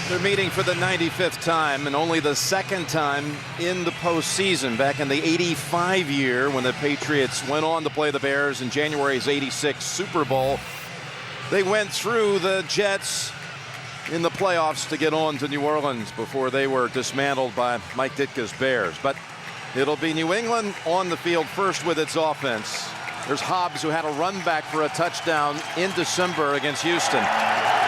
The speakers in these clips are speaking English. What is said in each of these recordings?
They're meeting for the 95th time and only the second time in the postseason. Back in the '85 year when the Patriots went on to play the Bears in January's '86 Super Bowl. They went through the Jets in the playoffs to get on to New Orleans before they were dismantled by Mike Ditka's Bears. But it'll be New England on the field first with its offense. There's Hobbs, who had a run back for a touchdown in December against Houston.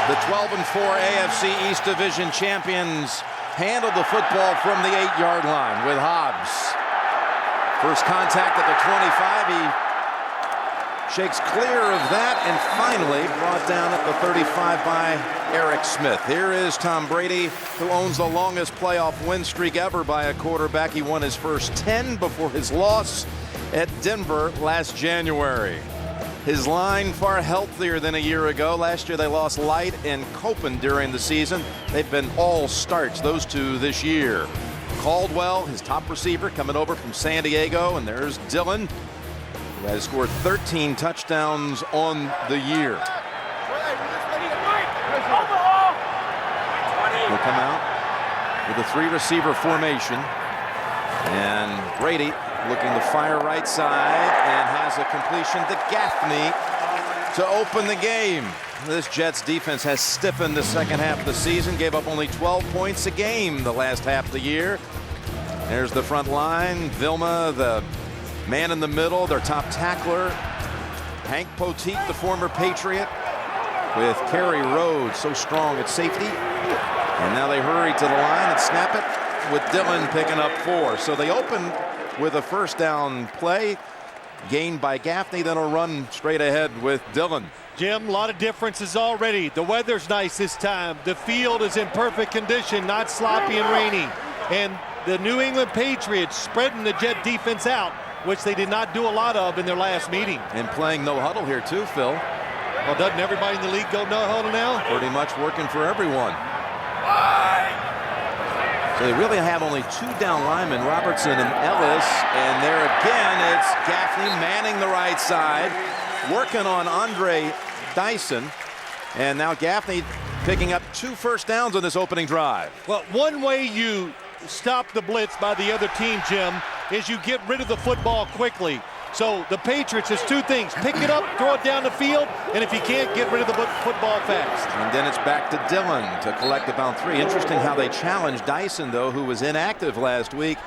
The 12-4 AFC East Division champions handled the football from the 8-yard line with Hobbs. First contact at the 25. He shakes clear of that and finally brought down at the 35 by Eric Smith. Here is Tom Brady, who owns the longest playoff win streak ever by a quarterback. He won his first 10 before his loss at Denver last January. His line far healthier than a year ago. Last year they lost Light and Copen during the season. They've been all starts, those two, this year. Caldwell, his top receiver, coming over from San Diego. And there's Dillon, who has scored 13 touchdowns on the year. He'll come out with a 3-receiver formation. And Brady looking to fire right side and has a completion to Gaffney to open the game. This Jets defense has stiffened the second half of the season, gave up only 12 points a game the last half of the year. There's the front line. Vilma, the man in the middle, their top tackler. Hank Poteet, the former Patriot, with Kerry Rhodes, so strong at safety. And now they hurry to the line and snap it with Dillon picking up 4. So they open with a first down play gained by Gaffney, then a run straight ahead with Dillon. Jim, a lot of differences already. The weather's nice this time. The field is in perfect condition, not sloppy and rainy. And the New England Patriots spreading the Jet defense out, which they did not do a lot of in their last meeting. And playing no huddle here too, Phil. Well, doesn't everybody in the league go no huddle now? Pretty much working for everyone. So they really have only 2 down linemen, Robertson and Ellis. And there again, it's Gaffney manning the right side, working on Andre Dyson. And now Gaffney picking up 2 first downs on this opening drive. Well, one way you stop the blitz by the other team, Jim, is you get rid of the football quickly. So the Patriots, is 2 things. Pick it up, throw it down the field, and if you can't, get rid of the football fast. And then it's back to Dillon to collect about 3. Interesting how they challenged Dyson, though, who was inactive last week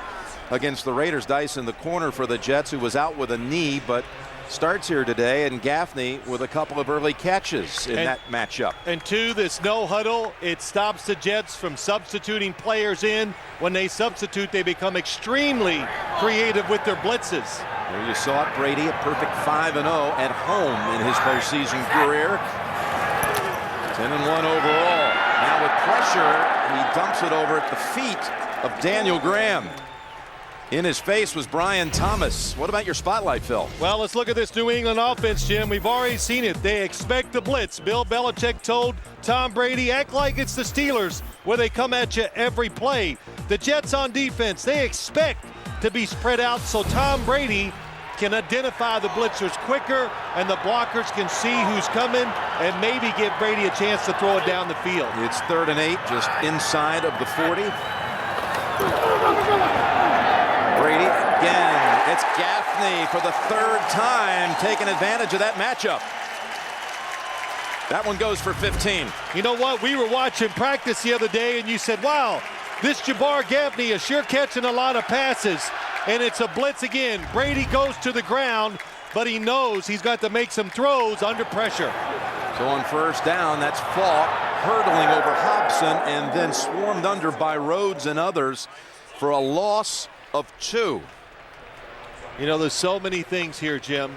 against the Raiders. Dyson, the corner for the Jets, who was out with a knee, but starts here today. And Gaffney with a couple of early catches in that matchup. And 2, this no huddle, it stops the Jets from substituting players in. When they substitute, they become extremely creative with their blitzes. There you saw it, Brady, a perfect 5-0 at home in his postseason career. 10-1 overall. Now with pressure, he dumps it over at the feet of Daniel Graham. In his face was Brian Thomas. What about your spotlight, Phil? Well, let's look at this New England offense, Jim. We've already seen it. They expect the blitz. Bill Belichick told Tom Brady, act like it's the Steelers, where they come at you every play. The Jets on defense, they expect to be spread out so Tom Brady can identify the blitzers quicker and the blockers can see who's coming and maybe give Brady a chance to throw it down the field. It's 3rd and 8, just inside of the 40. Brady again. It's Gaffney for the 3rd time taking advantage of that matchup. That one goes for 15. You know what? We were watching practice the other day and you said, wow, this Jabbar Gaffney is sure catching a lot of passes. And it's a blitz again. Brady goes to the ground, but he knows he's got to make some throws under pressure. So on first down, that's Falk hurdling over Hobson and then swarmed under by Rhodes and others for a loss of 2. You know, there's so many things here, Jim.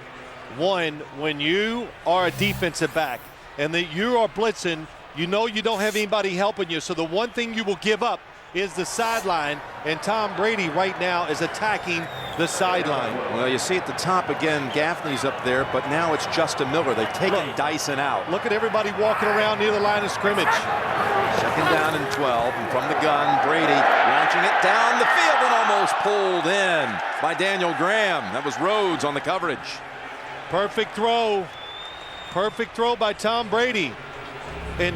One, when you are a defensive back and that you are blitzing, you know you don't have anybody helping you. So the one thing you will give up is the sideline, and Tom Brady right now is attacking the sideline. Well, you see at the top again, Gaffney's up there, but now it's Justin Miller. They've taken Dyson out. Look at everybody walking around near the line of scrimmage. 2nd down and 12, and from the gun, Brady launching it down the field and almost pulled in by Daniel Graham. That was Rhodes on the coverage. Perfect throw. Perfect throw by Tom Brady. And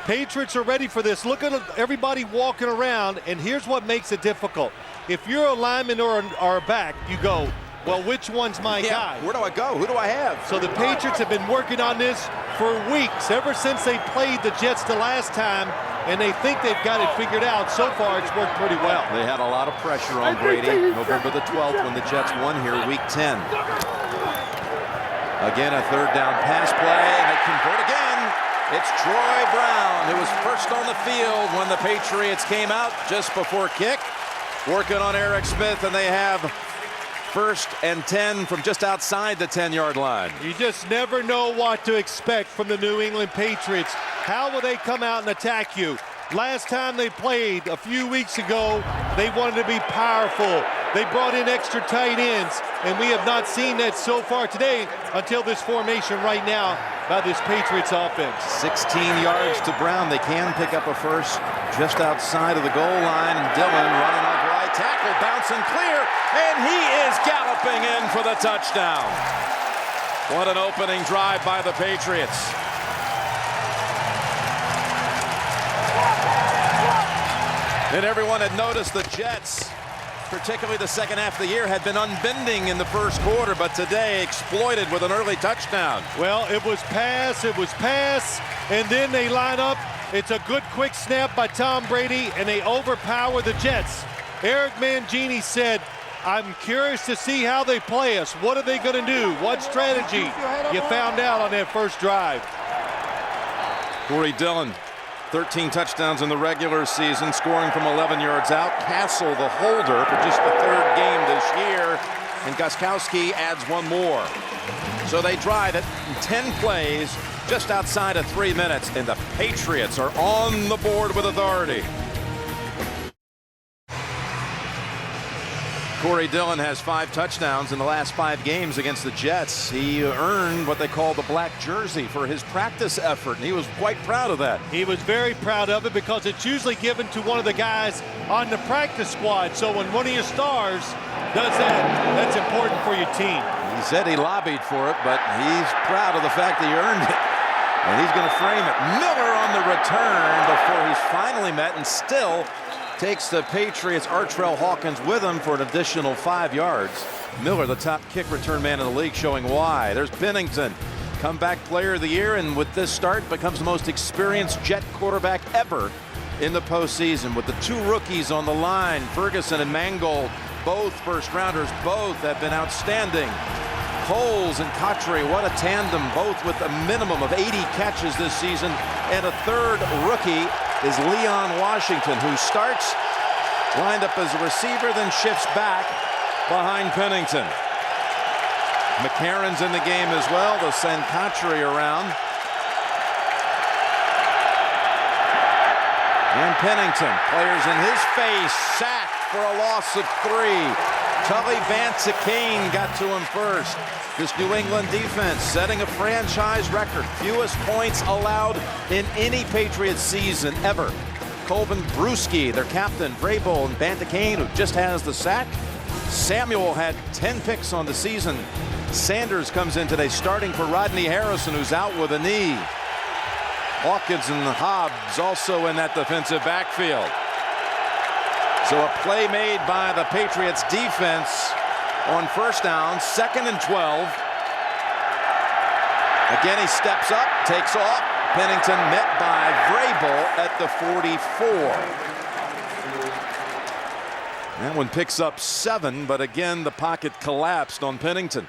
Patriots are ready for this. Look at everybody walking around, and here's what makes it difficult. If you're a lineman or a back, you go, well, which one's my guy? Where do I go? Who do I have? So the Patriots have been working on this for weeks, ever since they played the Jets the last time, and they think they've got it figured out. So far, it's worked pretty well. They had a lot of pressure on Brady November the 12th when the Jets won here week 10. Again, a third down pass play, and they convert again. It's Troy Brown, who was first on the field when the Patriots came out just before kick. Working on Eric Smith, and they have 1st and 10 from just outside the 10-yard line. You just never know what to expect from the New England Patriots. How will they come out and attack you? Last time they played a few weeks ago, they wanted to be powerful. They brought in extra tight ends, and we have not seen that so far today until this formation right now by this Patriots offense. 16 yards to Brown. They can pick up a first just outside of the goal line. And Dillon running off right tackle, bouncing clear, and he is galloping in for the touchdown. What an opening drive by the Patriots. And everyone had noticed the Jets, particularly the second half of the year, had been unbending in the first quarter, but today exploited with an early touchdown. Well, it was pass, and then they line up. It's a good quick snap by Tom Brady, and they overpower the Jets. Eric Mangini said, I'm curious to see how they play us. What are they going to do? What strategy? You found out on that first drive. Corey Dillon, 13 touchdowns in the regular season, scoring from 11 yards out. Castle, the holder, for just the 3rd game this year. And Gostkowski adds one more. So they drive it in 10 plays, just outside of 3 minutes. And the Patriots are on the board with authority. Corey Dillon has 5 touchdowns in the last 5 games against the Jets. He earned what they call the black jersey for his practice effort, and he was quite proud of that. He was very proud of it because it's usually given to one of the guys on the practice squad. So when one of your stars does that, that's important for your team. He said he lobbied for it, but he's proud of the fact that he earned it. And he's going to frame it. Miller on the return before he's finally met, and still takes the Patriots' Artrell Hawkins with him for an additional 5 yards. Miller, the top kick return man in the league, showing why. There's Pennington, comeback player of the year, and with this start becomes the most experienced Jet quarterback ever in the postseason. With the 2 rookies on the line, Ferguson and Mangold, both first-rounders, both have been outstanding. Coles and Cotry, what a tandem, both with a minimum of 80 catches this season. And a 3rd rookie is Leon Washington, who starts lined up as a receiver, then shifts back behind Pennington. McCarron's in the game as well. They'll send Cotry around. And Pennington, players in his face, sacked for a loss of 3. Tully Van-Sicane got to him first. This New England defense setting a franchise record. Fewest points allowed in any Patriots season ever. Colvin Bruschi, their captain, Vrabel, and Van-Sicane, who just has the sack. Samuel had 10 picks on the season. Sanders comes in today starting for Rodney Harrison, who's out with a knee. Hawkins and Hobbs also in that defensive backfield. So a play made by the Patriots defense on first down, 2nd and 12. Again, he steps up, takes off. Pennington met by Vrabel at the 44. That one picks up 7, but again, the pocket collapsed on Pennington.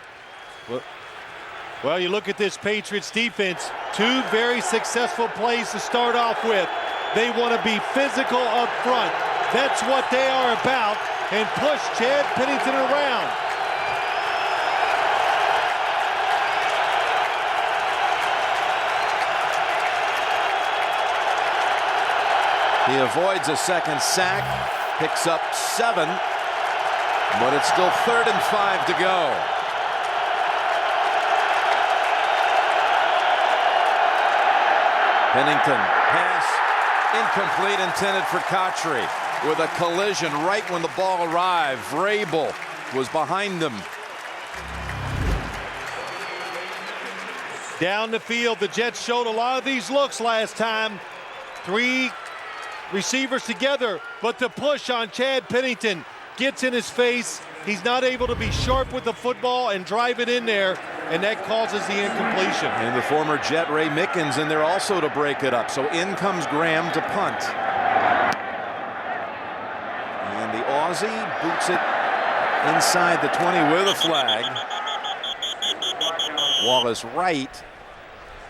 Well, you look at this Patriots defense, 2 very successful plays to start off with. They want to be physical up front. That's what they are about, and push Chad Pennington around. He avoids a 2nd sack, picks up 7, but it's still 3rd and 5 to go. Pennington, pass incomplete, intended for Cotry. With a collision right when the ball arrived. Vrabel was behind them. Down the field, the Jets showed a lot of these looks last time. 3 receivers together, but the push on Chad Pennington gets in his face. He's not able to be sharp with the football and drive it in there, and that causes the incompletion. And the former Jet Ray Mickens in there also to break it up. So in comes Graham to punt. And the Aussie boots it inside the 20 with a flag. Wallace Wright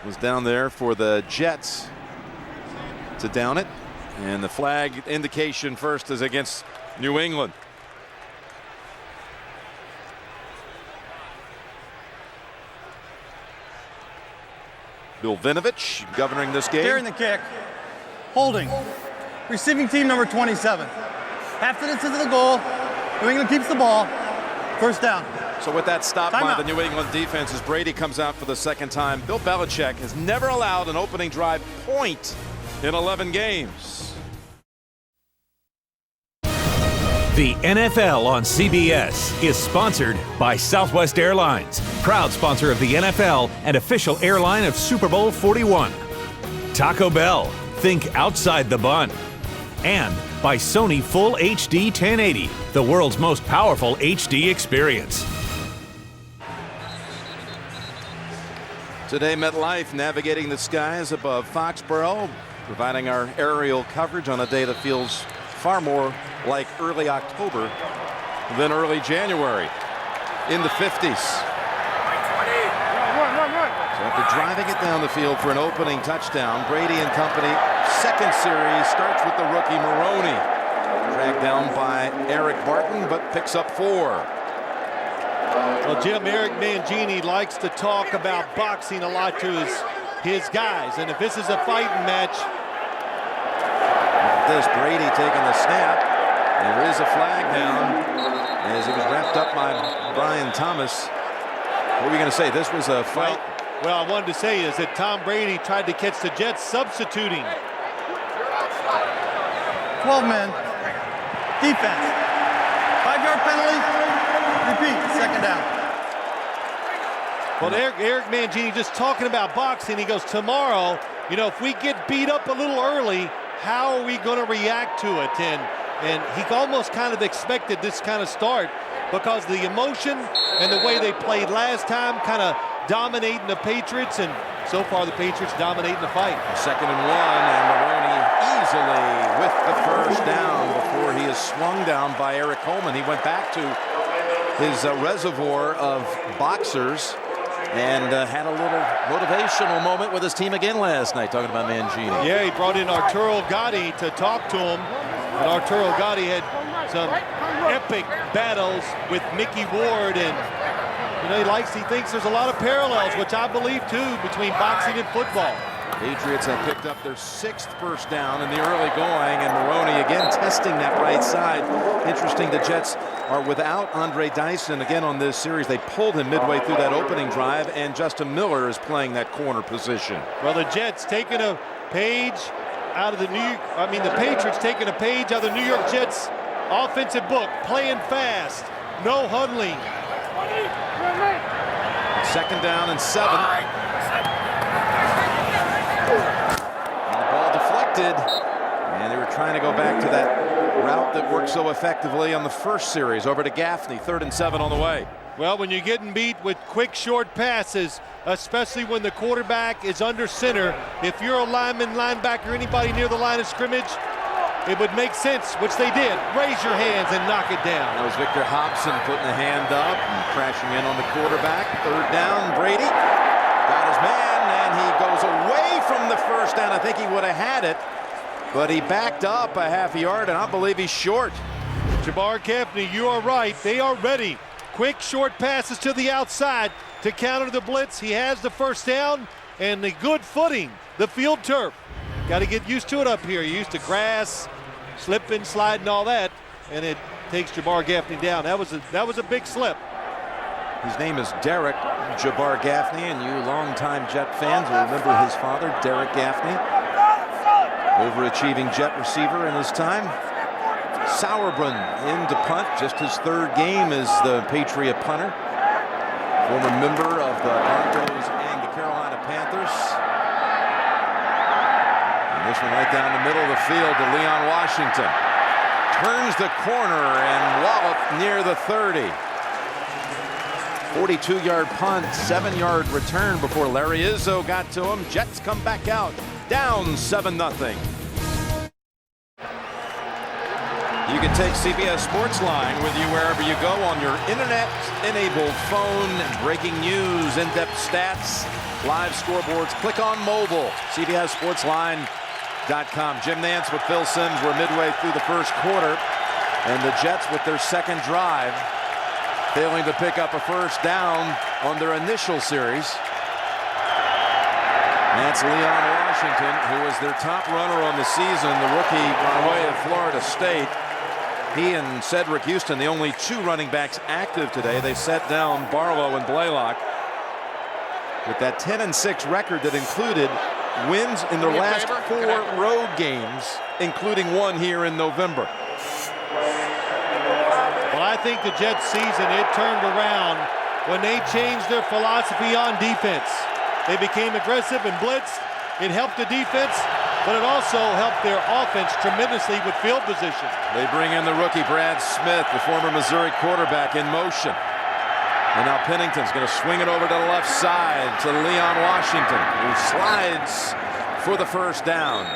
was down there for the Jets to down it. And the flag indication first is against New England. Bill Vinovich governing this game. During the kick, holding, receiving team number 27. Half the distance to the goal. New England keeps the ball. First down. So with that stop by Timeout. the New England defense as Brady comes out for the second time, Bill Belichick has never allowed an opening drive point in 11 games. The NFL on CBS is sponsored by Southwest Airlines, proud sponsor of the NFL and official airline of Super Bowl 41. Taco Bell, think outside the bun. And by Sony Full HD 1080, the world's most powerful HD experience. Today, MetLife navigating the skies above Foxborough, providing our aerial coverage on a day that feels far more like early October than early January. In the 50s. So after driving it down the field for an opening touchdown, Brady and company, second series starts with the rookie Maroney. Dragged down by Eric Barton, but picks up 4. Well, Jim, Eric Mangini likes to talk about boxing a lot to his guys. And if this is a fighting match. This Brady taking the snap. There is a flag down as it was wrapped up by Brian Thomas. What were you going to say? This was a fight? Well, I wanted to say is that Tom Brady tried to catch the Jets substituting. 12 men. Defense. 5-yard penalty. Repeat. Second down. Well, Eric Mangini just talking about boxing. He goes, tomorrow, you know, if we get beat up a little early, how are we going to react to it? And he almost kind of expected this kind of start because the emotion and the way they played last time kind of dominating the Patriots, and so far the Patriots dominating the fight. 2nd and 1, and Maroney easily with the first down before he is swung down by Eric Coleman. He went back to his reservoir of boxers and had a little motivational moment with his team again last night, talking about Mangini. Yeah, he brought in Arturo Gatti to talk to him. And Arturo Gatti had some epic battles with Mickey Ward, and you know he thinks there's a lot of parallels, which I believe too, between boxing and football. Patriots have picked up their 6th first down in the early going, and Maroney again testing that right side. Interesting, the Jets are without Andre Dyson again on this series. They pulled him midway through that opening drive, and Justin Miller is playing that corner position. Well, the Jets taking a page out of the Patriots taking a page out of the New York Jets offensive book, playing fast, no huddling. 2nd down and 7. And the ball deflected, and they were trying to go back to that route that worked so effectively on the first series. Over to Gaffney, 3rd and 7 on the way. Well, when you're getting beat with quick, short passes, especially when the quarterback is under center, if you're a lineman, linebacker, anybody near the line of scrimmage, it would make sense, which they did. Raise your hands and knock it down. That was Victor Hobson putting a hand up and crashing in on the quarterback. 3rd down, Brady got his man, and he goes away from the first down. I think he would have had it, but he backed up a half a yard, and I believe he's short. Jabbar Gaffney, you are right. They are ready. Quick, short passes to the outside to counter the blitz. He has the first down and the good footing, the field turf. Got to get used to it up here. You're used to grass, slipping, sliding, all that, and it takes Jabbar Gaffney down. That was a big slip. His name is Derek Jabbar Gaffney, and you longtime Jet fans will remember his father, Derek Gaffney, overachieving Jet receiver in his time. Sauerbrunn in to punt, just his 3rd game as the Patriot punter. Former member of the Broncos and the Carolina Panthers. This one right down the middle of the field to Leon Washington. Turns the corner and walloped near the 30. 42-yard punt, 7-yard return before Larry Izzo got to him. Jets come back out, down 7-0. You can take CBS Sports Line with you wherever you go on your internet-enabled phone. Breaking news, in-depth stats, live scoreboards. Click on mobile, CBSSportsLine.com. Jim Nantz with Phil Simms. We're midway through the first quarter, and the Jets with their second drive, failing to pick up a first down on their initial series. That's Leon Washington, who was their top runner on the season, the rookie by way of Florida State. He and Cedric Houston, the only two running backs active today. They set down Barlow and Blaylock with that 10-6 record that included wins in their last 4 road games, including one here in November. Well, I think the Jets season, it turned around when they changed their philosophy on defense. They became aggressive and blitzed. It helped the defense, but it also helped their offense tremendously with field position. They bring in the rookie Brad Smith, the former Missouri quarterback, in motion. And now Pennington's going to swing it over to the left side to Leon Washington, who slides for the first down.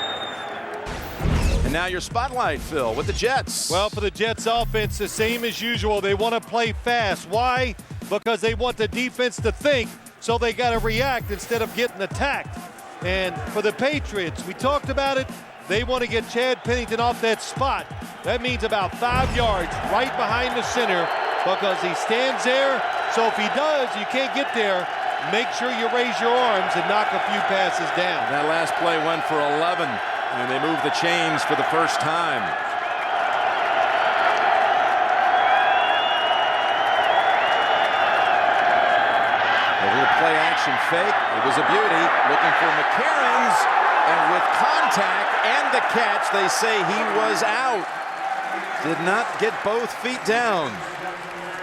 And now your spotlight, Phil, with the Jets. Well, for the Jets offense, the same as usual. They want to play fast. Why? Because they want the defense to think, so they got to react instead of getting attacked. And for the Patriots, we talked about it. They want to get Chad Pennington off that spot. That means about 5 yards right behind the center because he stands there. So if he does, you can't get there. Make sure you raise your arms and knock a few passes down. And that last play went for 11, and they moved the chains for the first time. A little play action fake. It was a beauty. Looking for McCarron's, and with contact and the catch, they say he was out. Did not get both feet down.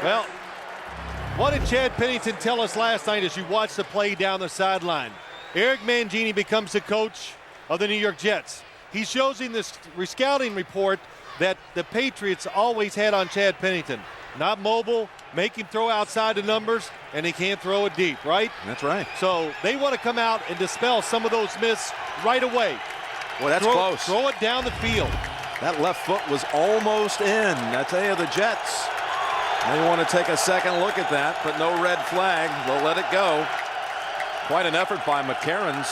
Well, what did Chad Pennington tell us last night as you watched the play down the sideline? Eric Mangini becomes the coach of the New York Jets. He shows in this scouting report that the Patriots always had on Chad Pennington. Not mobile, make him throw outside the numbers, and he can't throw it deep, right? That's right. So they want to come out and dispel some of those myths right away. Well, that's close. Throw it down the field. That left foot was almost in. I tell you, the Jets, they want to take a second look at that, but no red flag. They'll let it go. Quite an effort by McCarron's.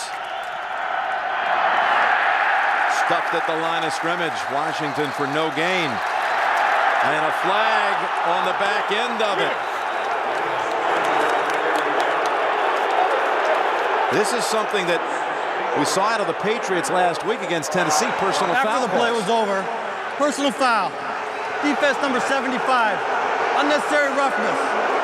Stuffed at the line of scrimmage. Washington for no gain. And a flag on the back end of it. This is something that we saw out of the Patriots last week against Tennessee. Personal foul. After the play was over, personal foul. Defense number 75. Unnecessary roughness.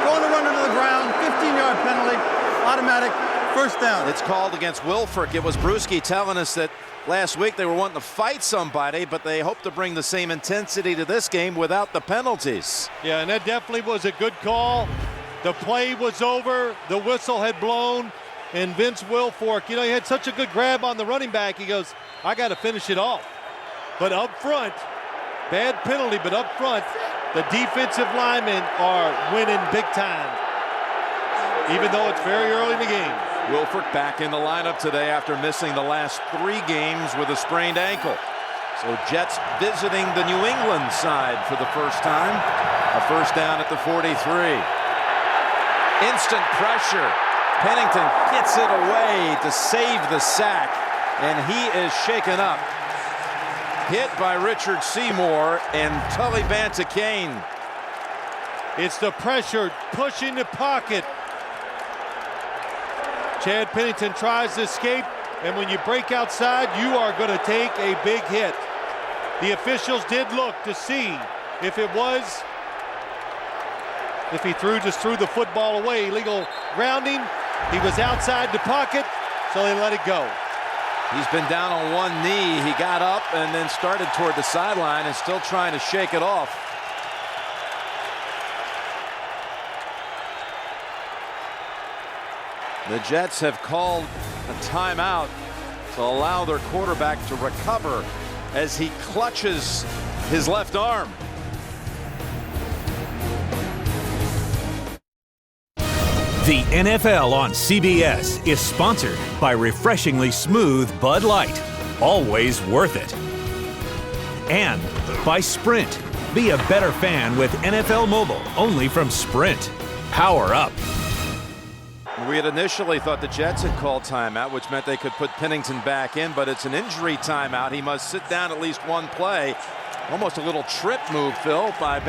Throwing the runner to the ground. 15-yard penalty. Automatic first down. It's called against Wilfork. It was Brewski telling us that last week they were wanting to fight somebody, but they hope to bring the same intensity to this game without the penalties. Yeah, and that definitely was a good call. The play was over. The whistle had blown. And Vince Wilfork, you know, he had such a good grab on the running back. He goes, I got to finish it off. But up front, bad penalty, but up front, the defensive linemen are winning big time, even though it's very early in the game. Wilfork back in the lineup today after missing the last 3 games with a sprained ankle. So Jets visiting the New England side for the first time. A first down at the 43. Instant pressure. Pennington gets it away to save the sack, and he is shaken up. Hit by Richard Seymour and Tully Banta-Cain. It's the pressure pushing the pocket. Chad Pennington tries to escape, and when you break outside, you are going to take a big hit. The officials did look to see if he just threw the football away. Illegal grounding. He was outside the pocket, so they let it go. He's been down on one knee. He got up and then started toward the sideline and still trying to shake it off. The Jets have called a timeout allow their quarterback to recover as he clutches his left arm. The NFL on CBS is sponsored by refreshingly smooth Bud Light. Always worth it. And by Sprint. Be a better fan with NFL Mobile, only from Sprint. Power up. We had initially thought the Jets had called timeout, which meant they could put Pennington back in, but it's an injury timeout. He must sit down at least one play. Almost a little trip move, Phil, by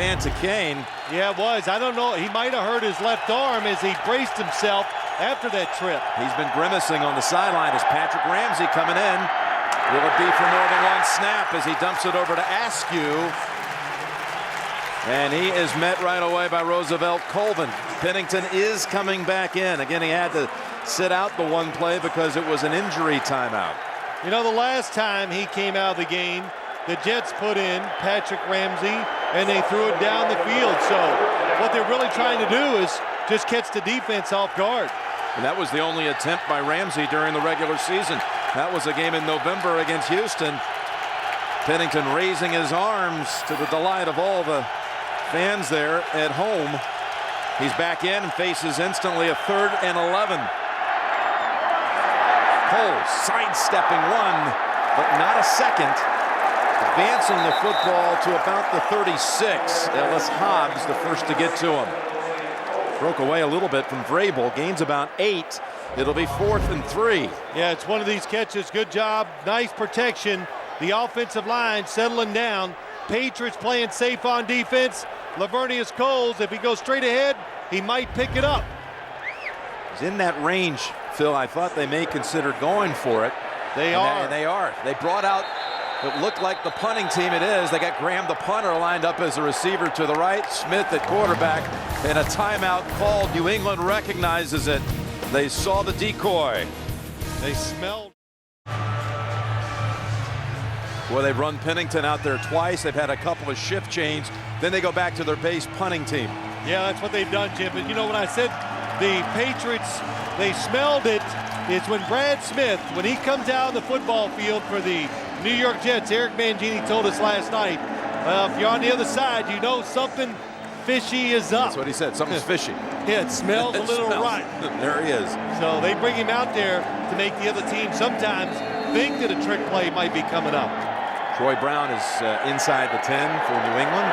Kane. Yeah, it was. I don't know. He might have hurt his left arm as he braced himself after that trip. He's been grimacing on the sideline as Patrick Ramsey coming in. Will it be for more than one snap as he dumps it over to Askew? And he is met right away by Roosevelt Colvin. Pennington is coming back in. Again, he had to sit out the one play because it was an injury timeout. You know, the last time he came out of the game, the Jets put in Patrick Ramsey and they threw it down the field. So what they're really trying to do is just catch the defense off guard. And that was the only attempt by Ramsey during the regular season. That was a game in November against Houston. Pennington raising his arms to the delight of all the fans there at home. He's back in and faces instantly a 3rd and 11. Cole sidestepping one, but not a second. Advancing the football to about the 36. Ellis Hobbs the first to get to him. Broke away a little bit from Vrabel. Gains about 8. It'll be 4th and 3. Yeah, it's one of these catches. Good job. Nice protection. The offensive line settling down. Patriots playing safe on defense. Lavernius Coles, if he goes straight ahead, he might pick it up. He's in that range, Phil. I thought they may consider going for it. They are. They are. They brought out, it looked like the punting team it is. They got Graham the punter lined up as a receiver to the right. Smith at quarterback, and a timeout called. New England recognizes it. They saw the decoy. They smelled. Well, they've run Pennington out there twice. They've had a couple of shift change. Then they go back to their base punting team. Yeah, that's what they've done, Jim. But you know, when I said the Patriots, they smelled it, it's when Brad Smith, when he comes out of the football field for the New York Jets, Eric Mangini told us last night, well, if you're on the other side, you know something fishy is up. That's what he said, something's fishy. Yeah, it smells a little right. There he is. So they bring him out there to make the other team sometimes think that a trick play might be coming up. Troy Brown is inside the 10 for New England.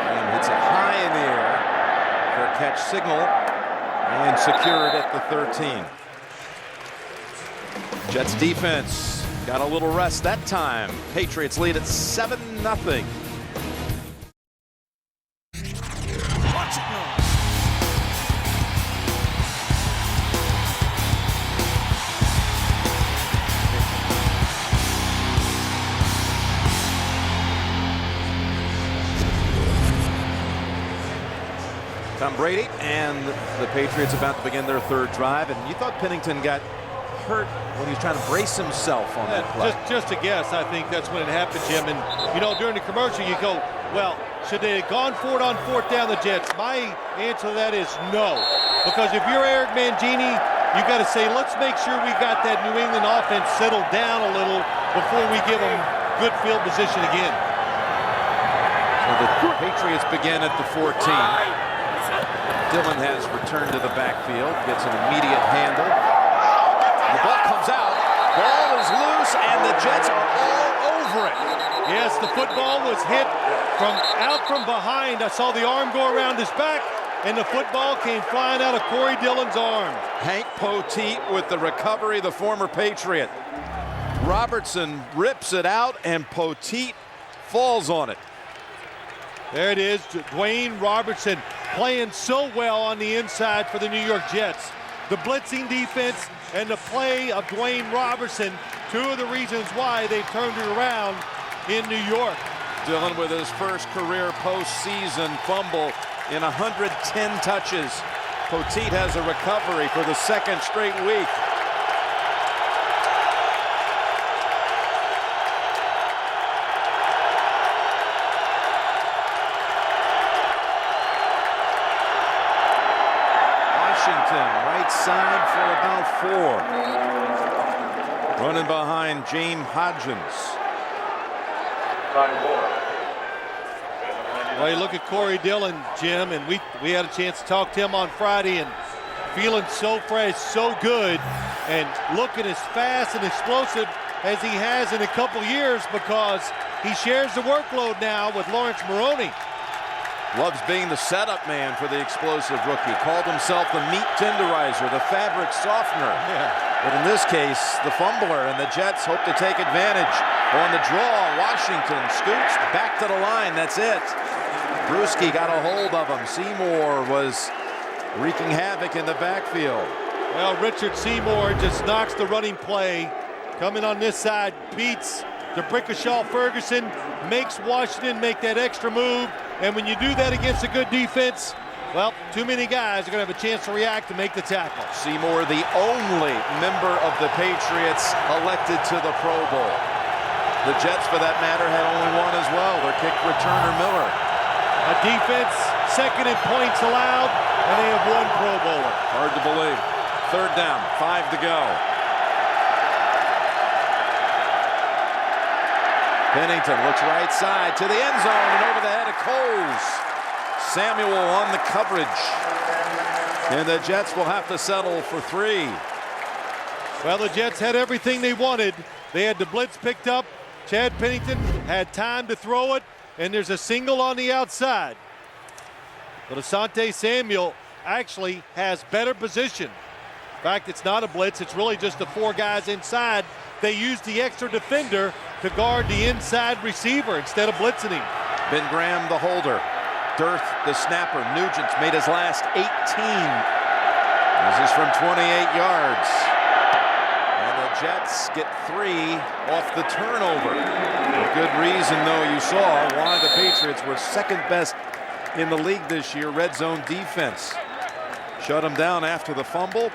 And hits it high in the air for a catch signal and secured at the 13. Jets defense got a little rest that time. Patriots lead at 7-0. Tom Brady and the Patriots about to begin their 3rd drive, and you thought Pennington got hurt when he was trying to brace himself on that play. Just a guess. I think that's when it happened, Jim. And you know, during the commercial, you go, well, should they have gone for it on 4th down, the Jets? My answer to that is no, because if you're Eric Mangini, you got to say, let's make sure we got that New England offense settled down a little before we give them good field position again. So the Patriots begin at the 14. Dillon has returned to the backfield, gets an immediate handle. The ball comes out, ball is loose, and the Jets are all over it. Yes, the football was hit out from behind. I saw the arm go around his back, and the football came flying out of Corey Dillon's arm. Hank Poteet with the recovery, the former Patriot. Robertson rips it out, and Poteet falls on it. There it is, Dwayne Robertson playing so well on the inside for the New York Jets. The blitzing defense and the play of Dwayne Robertson, 2 of the reasons why they turned it around in New York. Dillon with his first career postseason fumble in 110 touches. Poteet has a recovery for the 2nd straight week. Right side for about 4. Running behind James Hodgins. Well, you look at Corey Dillon, Jim, and we had a chance to talk to him on Friday, and feeling so fresh, so good, and looking as fast and explosive as he has in a couple years because he shares the workload now with Lawrence Maroney. Loves being the setup man for the explosive rookie. Called himself the meat tenderizer, the fabric softener. Yeah. But in this case, the fumbler, and the Jets hope to take advantage. On the draw, Washington scoots back to the line. That's it. Bruschi got a hold of him. Seymour was wreaking havoc in the backfield. Well, Richard Seymour just knocks the running play. Coming on this side, beats DeBrickashaw Ferguson, makes Washington make that extra move. And when you do that against a good defense, well, too many guys are going to have a chance to react and make the tackle. Seymour, the only member of the Patriots elected to the Pro Bowl. The Jets, for that matter, had only one as well. Their kick returner, Miller. A defense, second in points allowed, and they have one Pro Bowler. Hard to believe. Third down, 5 to go. Pennington looks right side to the end zone and over the head of Coles. Samuel on the coverage. And the Jets will have to settle for 3. Well, the Jets had everything they wanted. They had the blitz picked up. Chad Pennington had time to throw it, and there's a single on the outside. But Asante Samuel actually has better position. In fact, it's not a blitz. It's really just the 4 guys inside. They used the extra defender to guard the inside receiver instead of blitzing him. Ben Graham, the holder. Dirth, the snapper. Nugent's made his last 18. This is from 28 yards. And the Jets get 3 off the turnover. A good reason, though, you saw why the Patriots were second best in the league this year. Red zone defense. Shut them down after the fumble.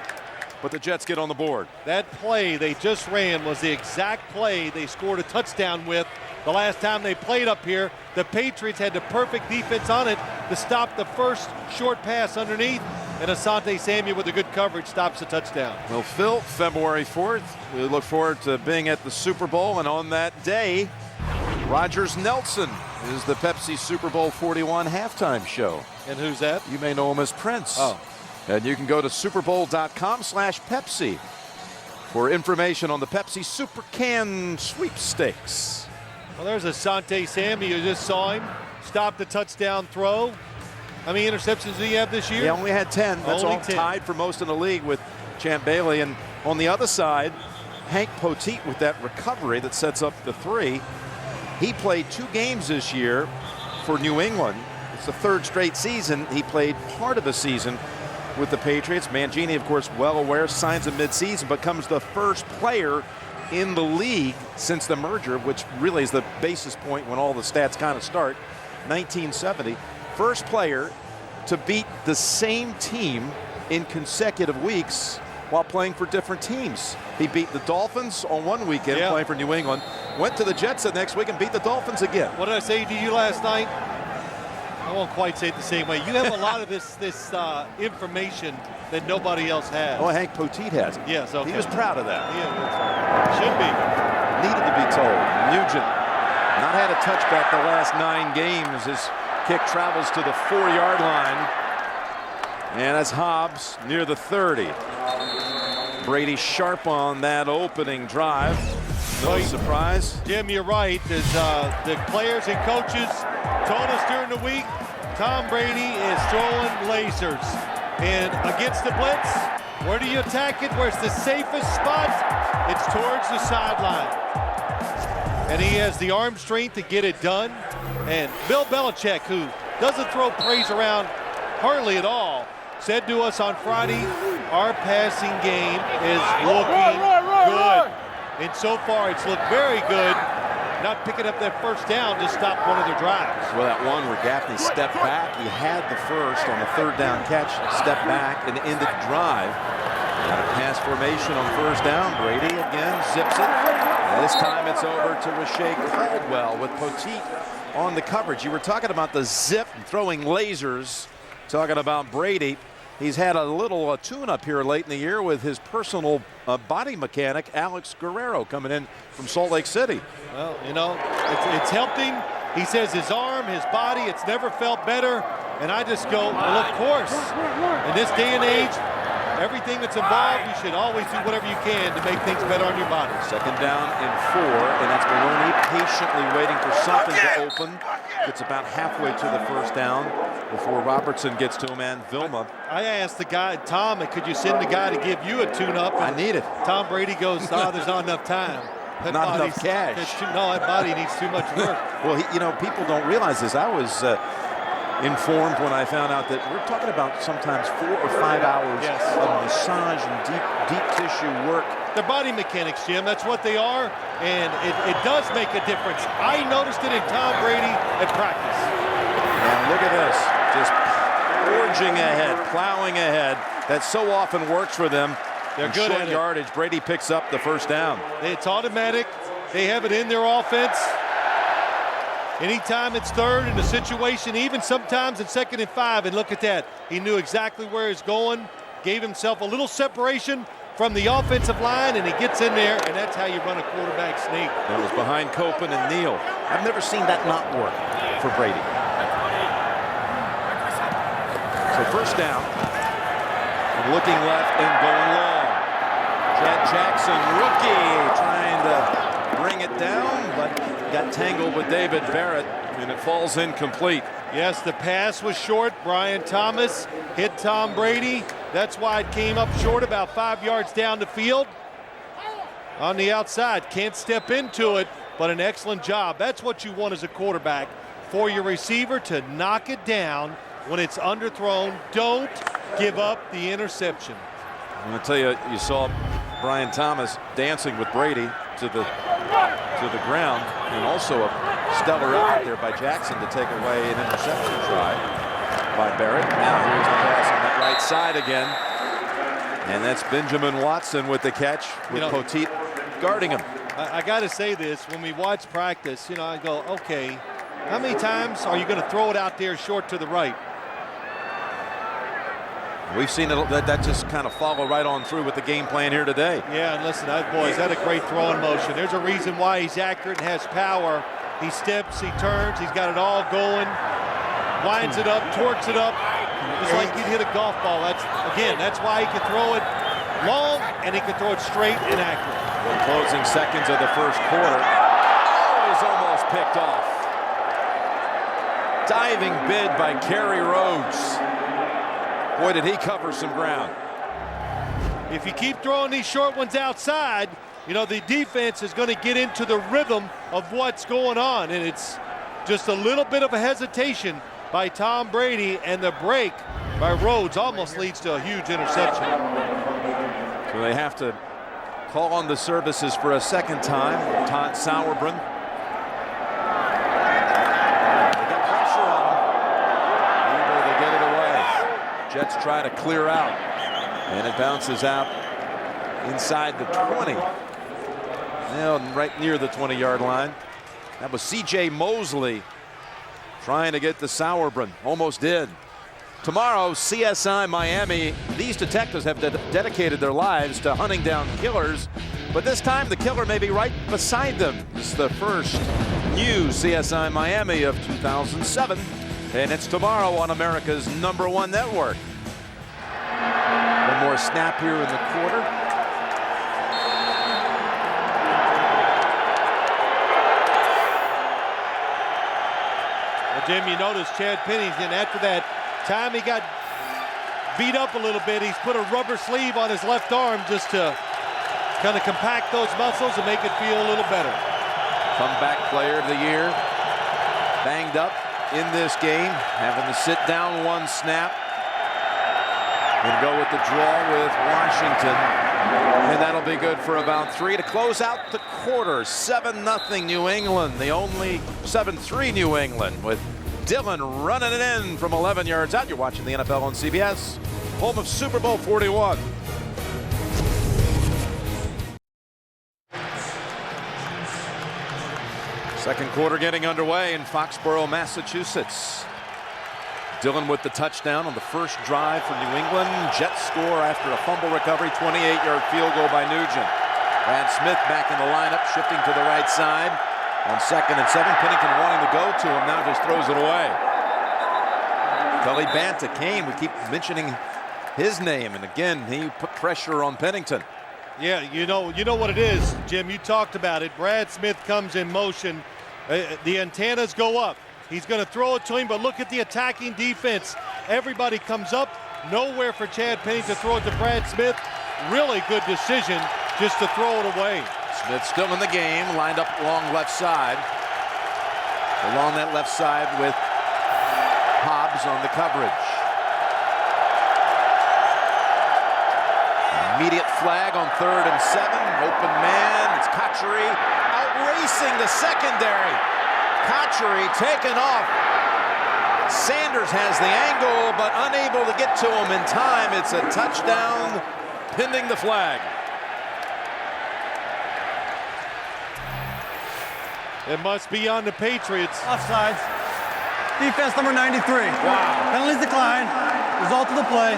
But the Jets get on the board. That play they just ran was the exact play they scored a touchdown with the last time they played up here. The Patriots had the perfect defense on it to stop the first short pass underneath, and Asante Samuel with a good coverage stops the touchdown. Well, Phil, February 4th, we look forward to being at the Super Bowl, and on that day, Rogers Nelson is the Pepsi Super Bowl 41 halftime show. And who's that? You may know him as Prince. Oh. And you can go to superbowl.com/Pepsi for information on the Pepsi Super Can sweepstakes. Well, there's Asante Samuel. You just saw him stop the touchdown throw. How many interceptions do you have this year? He only had 10. That's only all 10. Tied for most in the league with Champ Bailey. And on the other side, Hank Poteet with that recovery that sets up the 3. He played 2 games this year for New England. It's the 3rd straight season. He played part of a season with the Patriots. Mangini, of course, well aware, signs a midseason, becomes the first player in the league since the merger, which really is the basis point when all the stats kind of start. 1970, first player to beat the same team in consecutive weeks while playing for different teams. He beat the Dolphins on one weekend playing for New England, went to the Jets the next week and beat the Dolphins again. What did I say to you last night? I won't quite say it the same way. You have a lot of this information that nobody else has. Oh, Hank Poteet has it. Yes, okay. He was proud of that. Yeah, should be. Needed to be told. Nugent not had a touchback the last 9 games. His kick travels to the 4-yard line. And as Hobbs near the 30. Brady sharp on that opening drive. No surprise. Jim, you're right. As the players and coaches told us during the week, Tom Brady is throwing lasers. And against the blitz, where do you attack it? Where's the safest spot? It's towards the sideline. And he has the arm strength to get it done. And Bill Belichick, who doesn't throw praise around hardly at all, said to us on Friday, our passing game is looking good. And so far, it's looked very good. Not picking up that first down to stop one of their drives. Well, that one where Gaffney stepped back, he had the first on the 3rd down catch, stepped back and ended the drive. Got a pass formation on 1st down. Brady again zips it. And this time it's over to Rashae Caldwell with Poteet on the coverage. You were talking about the zip and throwing lasers, talking about Brady. He's had a little tune-up here late in the year with his personal body mechanic, Alex Guerrero, coming in from Salt Lake City. Well, you know, it's helped him. He says his arm, his body, it's never felt better. And I just go, well, of course, in this day and age, everything that's involved, you should always do whatever you can to make things better on your body. Second down and 4, and that's Maloney patiently waiting for something to open. Gets about halfway to the first down before Robertson gets to him and Vilma. I asked the guy, Tom, could you send the guy to give you a tune-up? I need it. Tom Brady goes, there's not enough time. Not enough cash. No, that body needs too much work. Well, you know, people don't realize this. I was informed when I found out that we're talking about sometimes 4 or 5 hours of massage and deep tissue work. They're body mechanics, Jim. That's what they are, and it does make a difference. I noticed it in Tom Brady at practice. And look at this, just forging ahead, plowing ahead. That so often works for them. They're good short at yardage. Brady picks up the first down. It's automatic. They have it in their offense. Anytime it's third in the situation, even sometimes it's 2nd and 5, and look at that. He knew exactly where he's going, gave himself a little separation from the offensive line, and he gets in there, and that's how you run a quarterback sneak. That was behind Copen and Neal. I've never seen that not work for Brady. So first down, and looking left and going long. Chad Jackson, rookie, trying to bring it down, but got tangled with David Barrett, and it falls incomplete. Yes, the pass was short. Brian Thomas hit Tom Brady. That's why it came up short, about 5 yards down the field. On the outside, can't step into it, but an excellent job. That's what you want as a quarterback, for your receiver to knock it down when it's underthrown. Don't give up the interception. I'm going to tell you, you saw Brian Thomas dancing with Brady to the ground, and also a stellar effort there by Jackson to take away an interception try by Barrett. Now here's the pass on that right side again, and that's Benjamin Watson with the catch, with Poteet guarding him. I got to say this, when we watch practice, I go, okay, how many times are you going to throw it out there short to the right? We've seen it, that just kind of follow right on through with the game plan here today. Yeah, and listen, boys, that a great throwing motion. There's a reason why he's accurate and has power. He steps, he turns, he's got it all going, winds it up, torques it up, just like he'd hit a golf ball. That's why he can throw it long and he can throw it straight and accurate. The closing seconds of the first quarter. Oh, he's almost picked off. Diving bid by Kerry Rhodes. Boy, did he cover some ground. If you keep throwing these short ones outside, the defense is going to get into the rhythm of what's going on. And it's just a little bit of a hesitation by Tom Brady, and the break by Rhodes almost leads to a huge interception. So they have to call on the services for a second time. Todd Sauerbrunn. Jets try to clear out, and it bounces out inside the 20. Right near the 20-yard line. That was C.J. Mosley trying to get to Sauerbrunn. Almost did. Tomorrow, CSI Miami. These detectives have dedicated their lives to hunting down killers, but this time the killer may be right beside them. It's the first new CSI Miami of 2007. And it's tomorrow on America's #1 network. One more snap here in the quarter. Well, Jim, you notice Chad Pennington, after that time he got beat up a little bit, he's put a rubber sleeve on his left arm just to kind of compact those muscles and make it feel a little better. Comeback player of the year. Banged up in this game, having to sit down one snap and go with the draw with Washington, and that'll be good for about 3 to close out the quarter. 7-0 New England, the only 7-3 New England, with Dillon running it in from 11 yards out. You're watching the NFL on CBS, home of Super Bowl 41. Second quarter getting underway in Foxborough, Massachusetts. Dillon with the touchdown on the first drive for New England. Jets score after a fumble recovery, 28-yard field goal by Nugent. Brad Smith back in the lineup, shifting to the right side. On 2nd and 7, Pennington wanting to go to him, now just throws it away. Gully Banta came, we keep mentioning his name, and again, he put pressure on Pennington. Yeah, you know what it is, Jim. You talked about it. Brad Smith comes in motion. The antennas go up. He's going to throw it to him, but look at the attacking defense. Everybody comes up. Nowhere for Chad Pennington to throw it to Brad Smith. Really good decision just to throw it away. Smith still in the game, lined up along left side. Along that left side with Hobbs on the coverage. Immediate flag on 3rd and 7. Open man. It's Cotchery outracing the secondary. Cotchery taken off. Sanders has the angle, but unable to get to him in time. It's a touchdown, pending the flag. It must be on the Patriots. Offsides. Defense number 93. Wow. Penalties decline. Result of the play.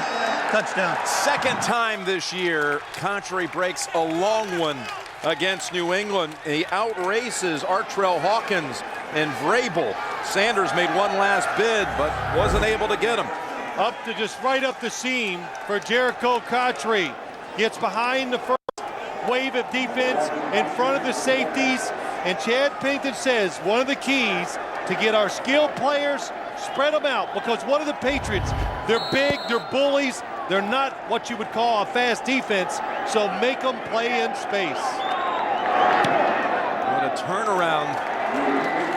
Touchdown. Second time this year, Cotchery breaks a long one against New England. He outraces Artrell Hawkins and Vrabel. Sanders made one last bid, but wasn't able to get him. Up to just right up the seam for Jericho Cotchery. Gets behind the first wave of defense in front of the safeties. And Chad Pennington says one of the keys to get our skilled players, spread them out, because one of the Patriots, they're big, they're bullies, they're not what you would call a fast defense, so make them play in space. What a turnaround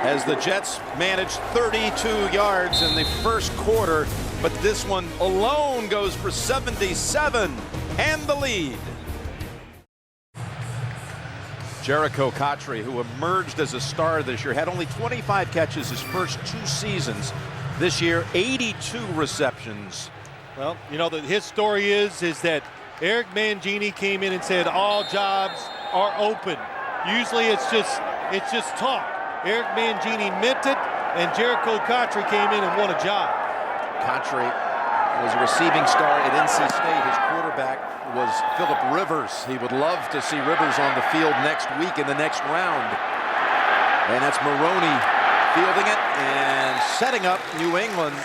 as the Jets managed 32 yards in the first quarter, but this one alone goes for 77 and the lead. Jericho Cotchery, who emerged as a star this year, had only 25 catches his first 2 seasons. This year, 82 receptions. Well, you know, his story is that Eric Mangini came in and said all jobs are open. Usually it's just talk. Eric Mangini meant it, and Jericho Cotchery came in and won a job. Cotchery was a receiving star at NC State. His quarterback was Phillip Rivers. He would love to see Rivers on the field next week in the next round. And that's Maroney fielding it and setting up New England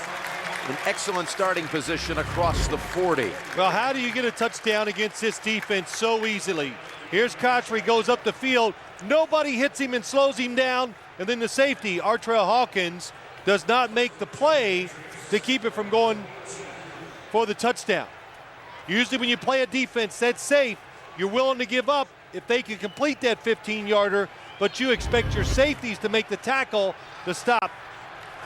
in excellent starting position across the 40. Well, how do you get a touchdown against this defense so easily? Here's Cotchery, goes up the field. Nobody hits him and slows him down. And then the safety, Artrell Hawkins, does not make the play to keep it from going for the touchdown. Usually when you play a defense that's safe, you're willing to give up if they can complete that 15-yarder, but you expect your safeties to make the tackle to stop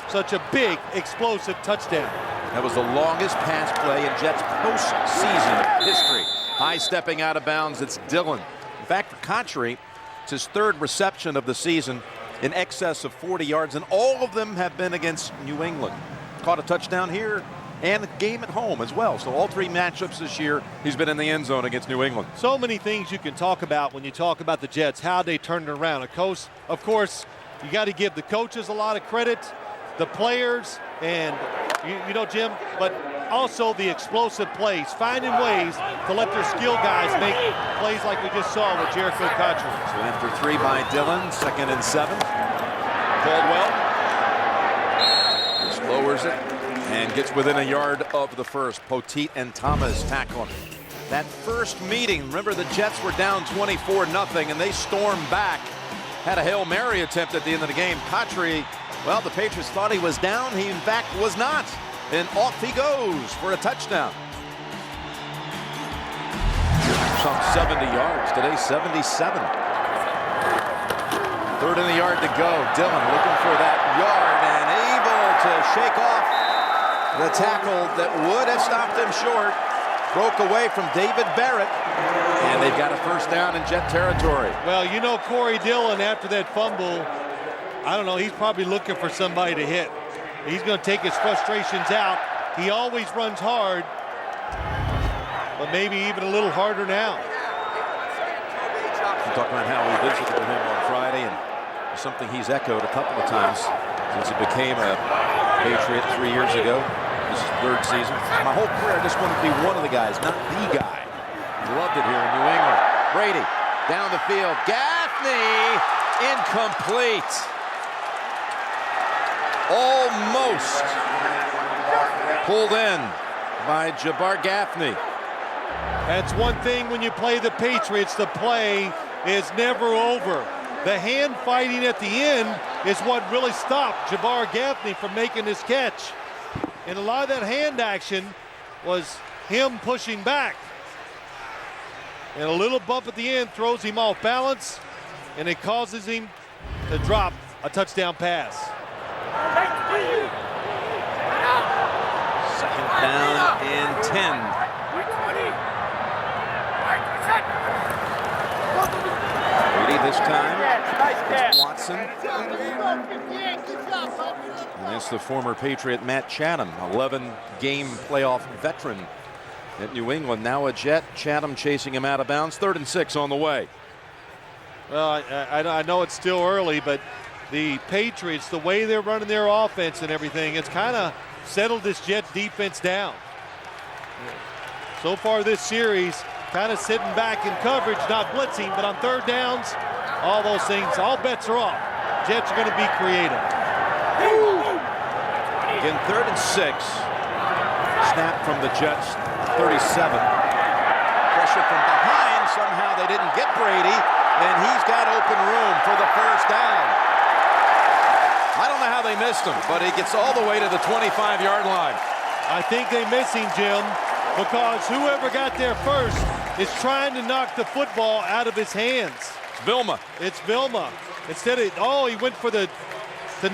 such a big, explosive touchdown. That was the longest pass play in Jets postseason history. High stepping out of bounds, it's Dillon. In fact, for Cotchery, it's his 3rd reception of the season in excess of 40 yards, and all of them have been against New England. Caught a touchdown here and a game at home as well. So all 3 matchups this year, he's been in the end zone against New England. So many things you can talk about when you talk about the Jets, how they turned it around. Of course, you got to give the coaches a lot of credit, the players, and you know, Jim, but also the explosive plays, finding ways to let their skill guys make plays like we just saw with Jericho Cotchery. So after 3 by Dillon, 2nd and 7. Caldwell just lowers it and gets within a yard of the first. Poteet and Thomas tackle him. That first meeting, remember the Jets were down 24-0 and they stormed back. Had a Hail Mary attempt at the end of the game. Cotchery, well, the Patriots thought he was down. He, in fact, was not. And off he goes for a touchdown. Some 70 yards. Today, 77. 3rd in the yard to go. Dillon looking for that yard and able to shake off the tackle that would have stopped him short. Broke away from David Barrett. And they've got a first down in Jet territory. Well, you know, Corey Dillon, after that fumble, I don't know, he's probably looking for somebody to hit. He's going to take his frustrations out. He always runs hard, but maybe even a little harder now. We talked about how we visited with him on Friday, and something he's echoed a couple of times since it became a Patriot 3 years ago. This is third season. My whole career, I just wanted to be one of the guys, not the guy. Loved it here in New England. Brady down the field. Gaffney incomplete. Almost pulled in by Jabbar Gaffney. That's one thing when you play the Patriots, the play is never over. The hand fighting at the end is what really stopped Jabbar Gaffney from making this catch. And a lot of that hand action was him pushing back. And a little bump at the end throws him off balance, and it causes him to drop a touchdown pass. Second down and 10. Brady this time. It's Watson. And that's the former Patriot Matt Chatham, 11-game playoff veteran at New England. Now a Jet. Chatham chasing him out of bounds. 3rd and 6 on the way. Well, I know it's still early, but the Patriots, the way they're running their offense and everything, it's kind of settled this Jet defense down. So far this series, kind of sitting back in coverage, not blitzing, but on third downs, all those things, all bets are off. Jets are going to be creative. Again, 3rd and 6. Snap from the Jets, 37. Pressure from behind. Somehow they didn't get Brady, and he's got open room for the first down. I don't know how they missed him, but he gets all the way to the 25-yard line. I think they miss him, Jim, because whoever got there first is trying to knock the football out of his hands. It's Vilma. It's Vilma. Instead of, he went for to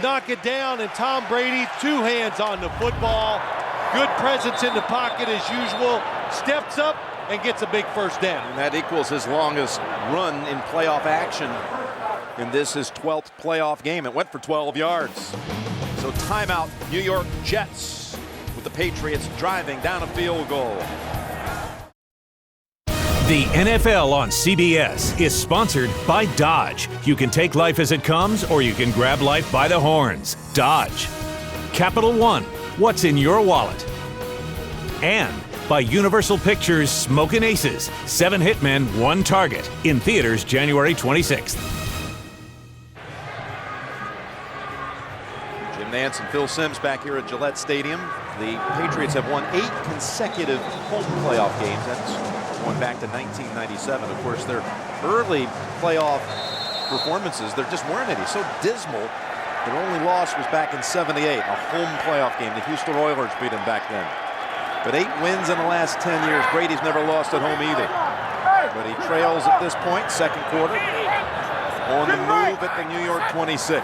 knock it down, and Tom Brady, 2 hands on the football. Good presence in the pocket as usual. Steps up and gets a big first down. And that equals his longest run in playoff action. In this, his 12th playoff game. It went for 12 yards. So timeout, New York Jets, with the Patriots driving down a field goal. The NFL on CBS is sponsored by Dodge. You can take life as it comes, or you can grab life by the horns. Dodge. Capital One, what's in your wallet? And by Universal Pictures' Smokin' Aces, 7 hitmen, 1 target. In theaters January 26th. Jim Nantz and Phil Simms back here at Gillette Stadium. The Patriots have won 8 consecutive home playoff games. That's going back to 1997. Of course, their early playoff performances, there just weren't any. So dismal. Their only loss was back in '78, a home playoff game. The Houston Oilers beat them back then. But 8 wins in the last 10 years. Brady's never lost at home either. But he trails at this point, second quarter. On the move at the New York 26.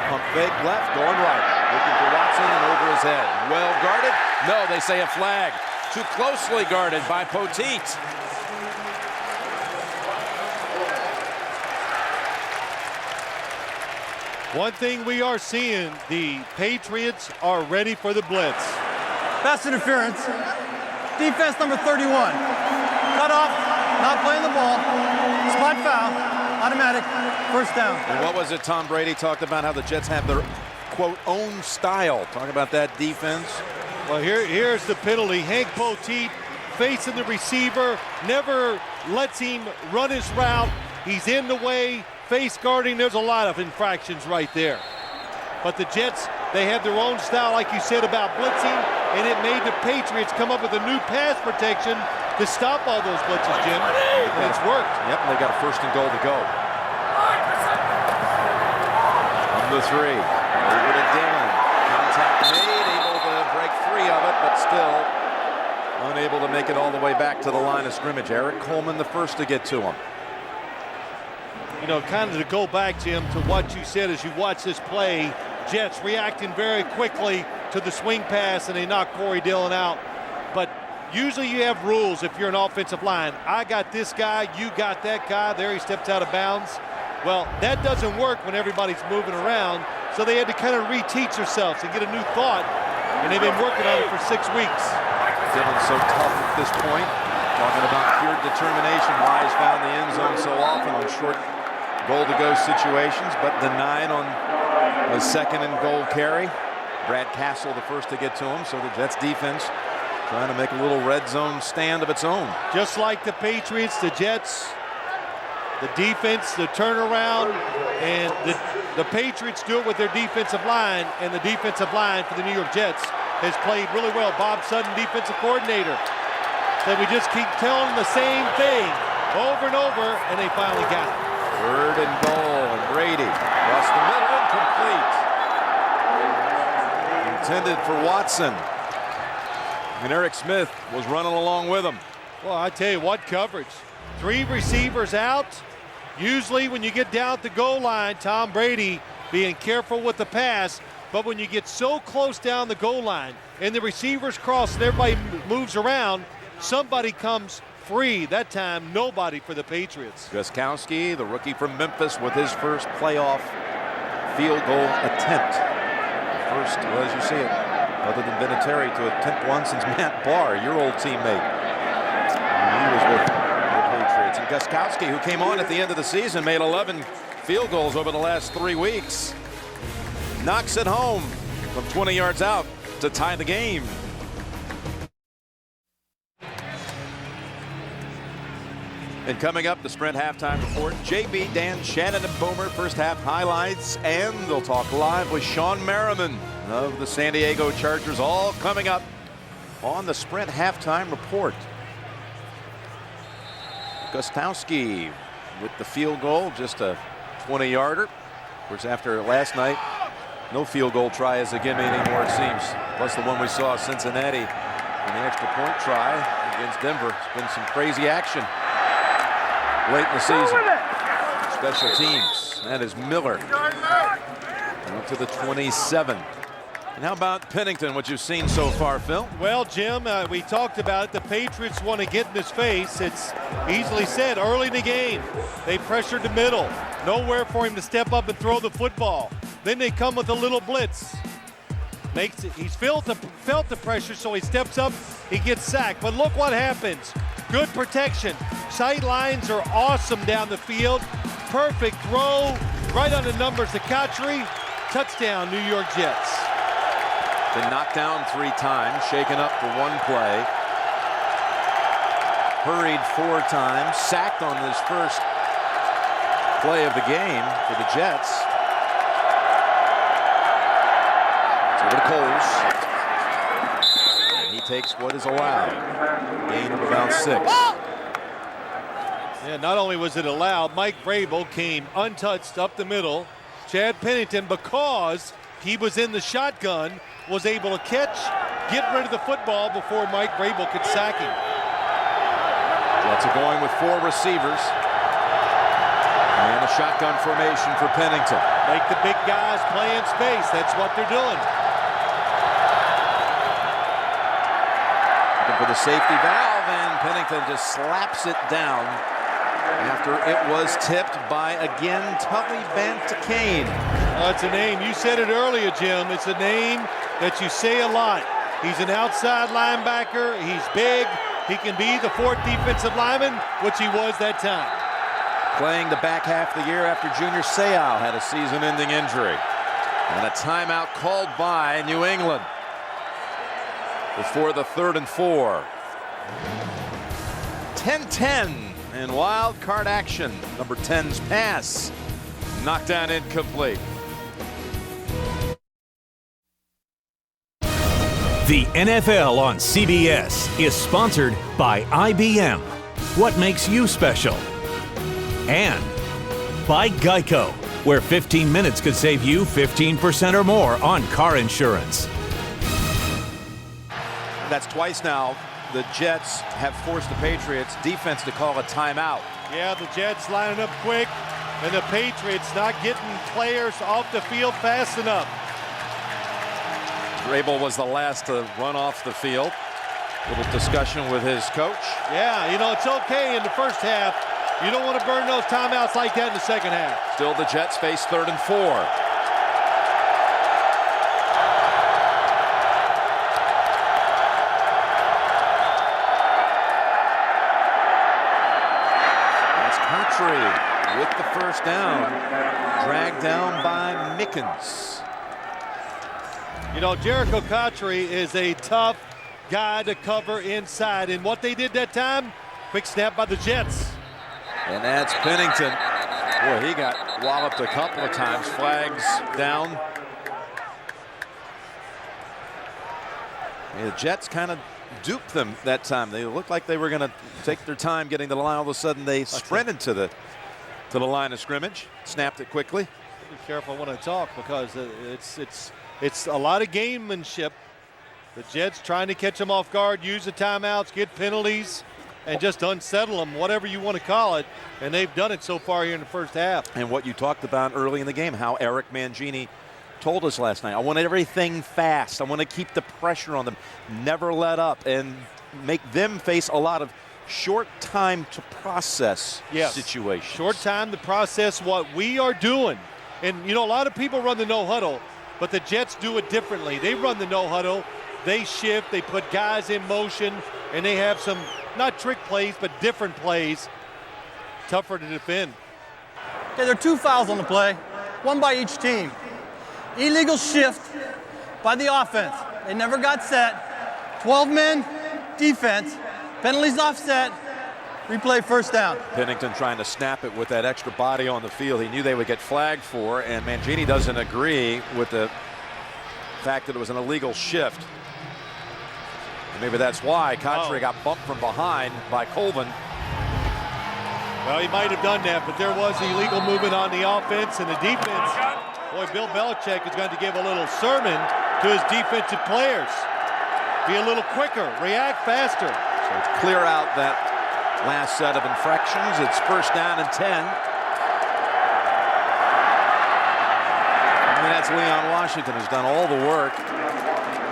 Pump fake left, going right. Looking for Watson and over his head. Well guarded. No, they say a flag. Too closely guarded by Poteet. One thing we are seeing, the Patriots are ready for the blitz. Pass interference. Defense number 31. Cut off, not playing the ball. Spot foul, automatic, first down. And what was it Tom Brady talked about, how the Jets have their, quote, own style. Talk about that defense. Well, here's the penalty. Hank Poteet facing the receiver, never lets him run his route. He's in the way, face guarding. There's a lot of infractions right there. But the Jets, they have their own style, like you said, about blitzing, and it made the Patriots come up with a new pass protection to stop all those blitzes, Jim. And it's worked. Yep, and they got a 1st and goal to go. On the 3. Over to Dillon. Contact made, able to break free of it, but still unable to make it all the way back to the line of scrimmage. Eric Coleman, the first to get to him. You know, kind of to go back, Jim, to what you said as you watch this play, Jets reacting very quickly to the swing pass, and they knock Corey Dillon out. But usually you have rules if you're an offensive line. I got this guy, you got that guy. There he steps out of bounds. Well, that doesn't work when everybody's moving around, so they had to kind of reteach themselves and get a new thought, and they've been working on it for 6 weeks. Dillon's so tough at this point. Talking about pure determination. Why he's found the end zone so often on short goal-to-go situations, but denied on A second and goal carry. Brad Castle the first to get to him, so the Jets defense trying to make a little red zone stand of its own. Just like the Patriots, the Jets, the defense, the turnaround, and the Patriots do it with their defensive line, and the defensive line for the New York Jets has played really well. Bob Sutton, defensive coordinator, said we just keep telling them the same thing over and over, and they finally got it. Third and goal, and Brady across the middle, incomplete. Intended for Watson. And Eric Smith was running along with him. Well, I tell you what, coverage. 3 receivers out. Usually when you get down at the goal line, Tom Brady being careful with the pass, but when you get so close down the goal line and the receivers cross and everybody moves around, somebody comes free. That time, nobody for the Patriots. Gostkowski, the rookie from Memphis, with his first playoff field goal attempt. First, well, as you see it, other than Vinatieri, to attempt one since Matt Barr, your old teammate. He was with the Patriots. And Gostkowski, who came on at the end of the season, made 11 field goals over the last 3 weeks. Knocks it home from 20 yards out to tie the game. And coming up, the Sprint halftime report. JB, Dan, Shannon, and Boomer, first half highlights, and they'll talk live with Sean Merriman of the San Diego Chargers, all coming up on the Sprint halftime report. Gostkowski with the field goal, just a 20-yarder. Of course, after last night, no field goal try is a gimme anymore, it seems. Plus the one we saw Cincinnati in the extra point try against Denver. It's been some crazy action late in the season. Special teams. That is Miller. Up to the 27. And how about Pennington, what you've seen so far, Phil? Well, Jim, we talked about it. The Patriots want to get in his face. It's easily said early in the game. They pressured the middle. Nowhere for him to step up and throw the football. Then they come with a little blitz. He's felt the pressure, so he steps up, he gets sacked. But look what happens. Good protection. Sight lines are awesome down the field. Perfect throw, right on the numbers to Kotri. Touchdown, New York Jets. Been knocked down 3 times, shaken up for 1 play. Hurried 4 times, sacked on this first play of the game for the Jets. Over to Coles. And he takes what is allowed. Gain of about 6. Yeah, not only was it allowed, Mike Vrabel came untouched up the middle. Chad Pennington, because he was in the shotgun, was able to catch, get rid of the football before Mike Vrabel could sack him. Jets are going with 4 receivers. And a shotgun formation for Pennington. Make the big guys play in space. That's what they're doing. Looking for the safety valve, and Pennington just slaps it down after it was tipped by, again, Tully Bantacane. It's a name. You said it earlier, Jim. It's a name that you say a lot. He's an outside linebacker. He's big. He can be the 4th defensive lineman, which he was that time. Playing the back half of the year after Junior Seau had a season-ending injury. And a timeout called by New England before the 3rd and 4. 10-10 in wild card action. Number 10's pass. Knocked down, incomplete. The NFL on CBS is sponsored by IBM. What makes you special? And by Geico, where 15 minutes could save you 15% or more on car insurance. That's twice now the Jets have forced the Patriots defense to call a timeout. Yeah, the Jets lining up quick, and the Patriots not getting players off the field fast enough. Vrabel was the last to run off the field. Little discussion with his coach. Yeah, you know, it's okay in the first half. You don't want to burn those timeouts like that in the second half. Still the Jets face 3rd and 4. That's Kotri. with the first down, dragged down by Mickens. You know, Jericho Cotchery is a tough guy to cover inside, and what they did that time, quick snap by the Jets. And that's Pennington. Boy, he got walloped a couple of times. Flags down. The Jets kind of duped them that time. They looked like they were going to take their time getting to the line. All of a sudden, they sprinted to the line of scrimmage, snapped it quickly. Be careful when I talk, because it's a lot of gamemanship. The Jets trying to catch them off guard, use the timeouts, get penalties, and just unsettle them, whatever you want to call it. And they've done it so far here in the first half. And what you talked about early in the game, how Eric Mangini told us last night, I want everything fast. I want to keep the pressure on them, never let up, and make them face a lot of short time to process situations. Short time to process what we are doing. And, you know, a lot of people run the no huddle, but the Jets do it differently. They run the no huddle. They shift, they put guys in motion, and they have some, not trick plays, but different plays, tougher to defend. Okay, there are 2 fouls on the play, one by each team. Illegal shift by the offense. They never got set. 12 men, defense, penalties offset, replay first down. Pennington trying to snap it with that extra body on the field. He knew they would get flagged for, and Mangini doesn't agree with the fact that it was an illegal shift. And maybe that's why Cotchery got bumped from behind by Colvin. Well, he might have done that, but there was illegal movement on the offense and the defense. Boy, Bill Belichick is going to give a little sermon to his defensive players. Be a little quicker, react faster. So it's clear out that last set of infractions. It's first down and 10. And that's Leon Washington, who's done all the work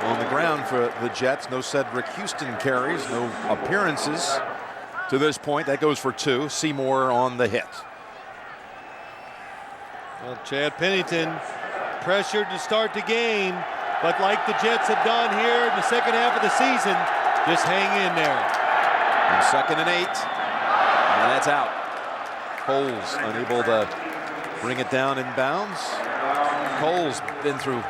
on the ground for the Jets. No Cedric Houston carries, no appearances to this point. That goes for 2. Seymour on the hit. Well, Chad Pennington pressured to start the game, but like the Jets have done here in the second half of the season, just hang in there. And 2nd and 8, and that's out. Coles unable to bring it down in bounds. Coles been through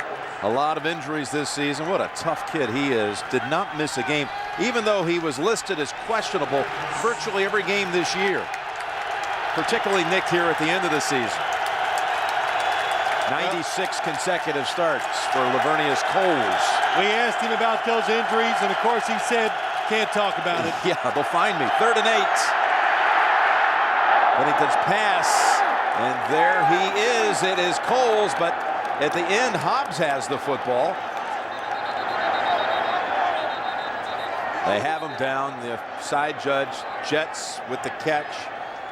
a lot of injuries this season. What a tough kid he is. Did not miss a game, even though he was listed as questionable virtually every game this year. Particularly nicked here at the end of the season. 96 consecutive starts for Lavernius Coles. We asked him about those injuries, and of course he said, can't talk about it. Yeah, they'll find me. 3rd and 8. Pennington's pass, and there he is. It is Coles, but at the end, Hobbs has the football. They have him down. The side judge, Jets with the catch.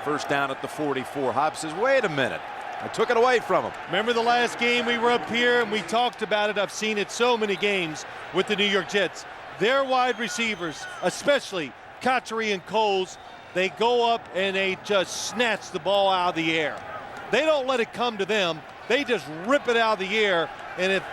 First down at the 44. Hobbs says, wait a minute. I took it away from him. Remember the last game we were up here and we talked about it. I've seen it so many games with the New York Jets. Their wide receivers, especially Cotchery and Coles, they go up and they just snatch the ball out of the air. They don't let it come to them. They just rip it out of the air, and if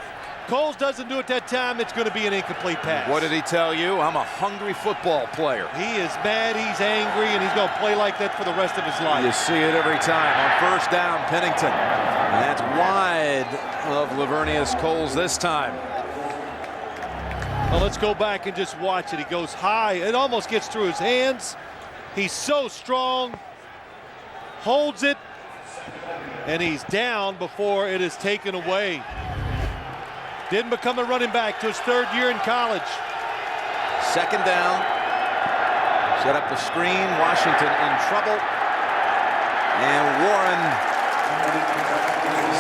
Coles doesn't do it that time, it's going to be an incomplete pass. What did he tell you? I'm a hungry football player. He is mad, he's angry, and he's going to play like that for the rest of his life. You see it every time. On first down, Pennington. And that's wide of Lavernius Coles this time. Well, let's go back and just watch it. He goes high. It almost gets through his hands. He's so strong. Holds it. And he's down before it is taken away. Didn't become a running back till his 3rd year in college. 2nd down. Set up the screen. Washington in trouble. And Warren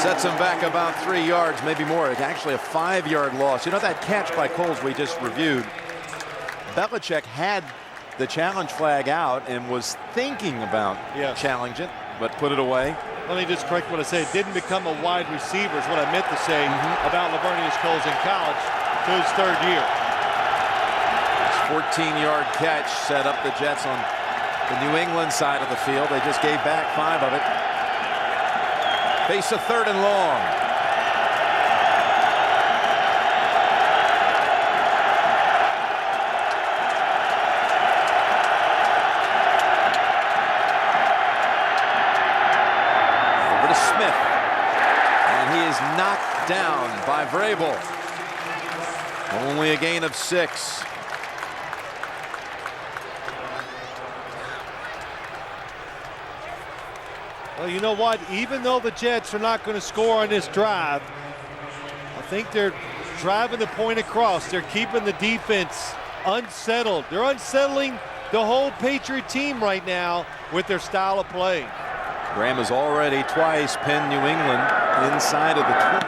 sets him back about 3 yards, maybe more. Actually a 5-yard loss. You know that catch by Coles we just reviewed? Belichick had the challenge flag out and was thinking about challenging it, but put it away. Let me just correct what I said. Didn't become a wide receiver is what I meant to say about Lavernius Coles in college to his 3rd year. 14-yard catch set up the Jets on the New England side of the field. They just gave back 5 of it. Face a 3rd and long. to Smith. And he is knocked down by Vrabel. Only a gain of 6. Well, you know what? Even though the Jets are not going to score on this drive, I think they're driving the point across. They're keeping the defense unsettled. They're unsettling the whole Patriot team right now with their style of play. Graham has already twice pinned New England inside of the 20.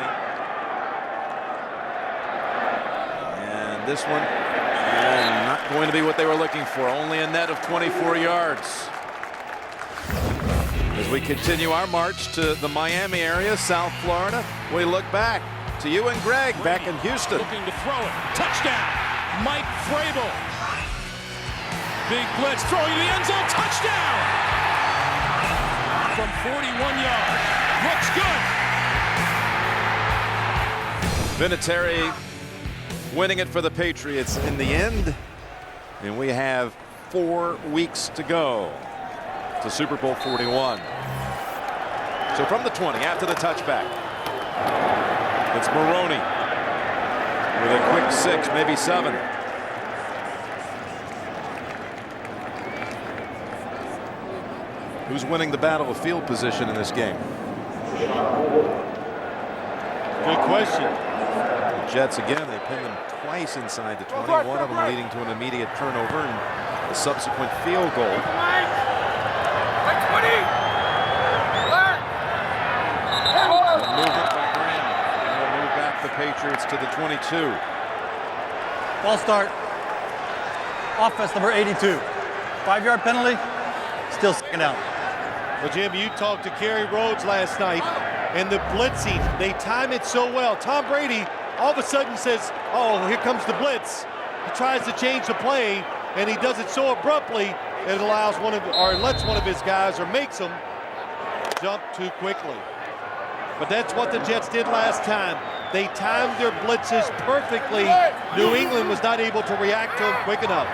And this one, not going to be what they were looking for. Only a net of 24 yards. As we continue our march to the Miami area, South Florida, we look back to you and Greg back in Houston. Looking to throw it. Touchdown. Mike Vrabel. Big blitz throwing to the end zone. Touchdown. From 41 yards. Looks good. Vinatieri winning it for the Patriots in the end. And we have 4 weeks to go to Super Bowl 41. So from the 20 after the touchback, it's Maroney with a quick 6, maybe 7. Who's winning the battle of field position in this game? Good question. The Jets again, they pinned them twice inside the 20. One of them leading to an immediate turnover and a subsequent field goal. Movement by Graham. They'll move back the Patriots to the 22. Ball start. Offense number 82. 5-yard penalty. Still second down. Well, Jim, you talked to Kerry Rhodes last night, and the blitzing, they time it so well. Tom Brady all of a sudden says, oh, here comes the blitz. He tries to change the play, and he does it so abruptly, it allows lets one of his guys, or makes them jump too quickly. But that's what the Jets did last time. They timed their blitzes perfectly. New England was not able to react to them quick enough.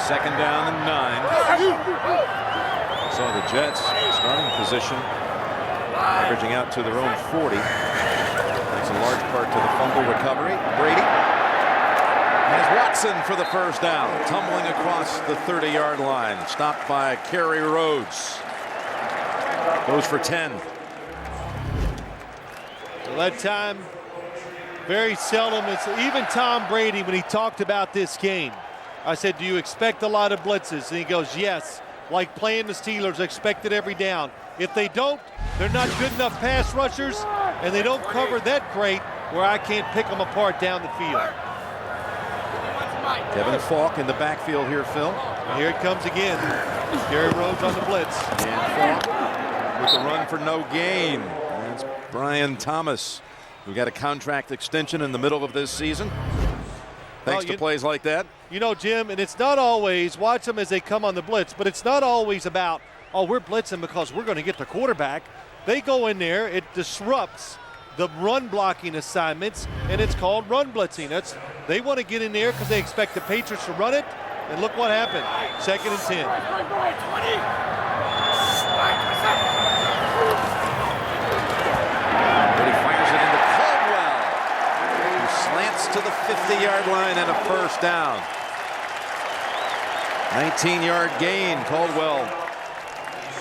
Second down and 9. So the Jets starting position, averaging out to their own 40. Thanks in large part to the fumble recovery. Brady has Watson for the first down, tumbling across the 30-yard line, stopped by Kerry Rhodes. Goes for 10. So that time, very seldom. It's even Tom Brady, when he talked about this game, I said, do you expect a lot of blitzes? And he goes, yes, like playing the Steelers, expected every down. If they don't, they're not good enough pass rushers, and they don't cover that great where I can't pick them apart down the field. Kevin Falk in the backfield here, Phil. And here it comes again. Kerry Rhodes on the blitz. And Falk with a run for no gain. That's Brian Thomas, who got a contract extension in the middle of this season. Thanks to plays like that. You know, Jim, and it's not always, watch them as they come on the blitz, but it's not always about, oh, we're blitzing because we're going to get the quarterback. They go in there, it disrupts the run blocking assignments, and it's called run blitzing. They want to get in there because they expect the Patriots to run it, and look what happened. 2nd and 10. Brady fires it into Caldwell, who slants to the 50-yard line and a first down. 19-yard gain. Caldwell,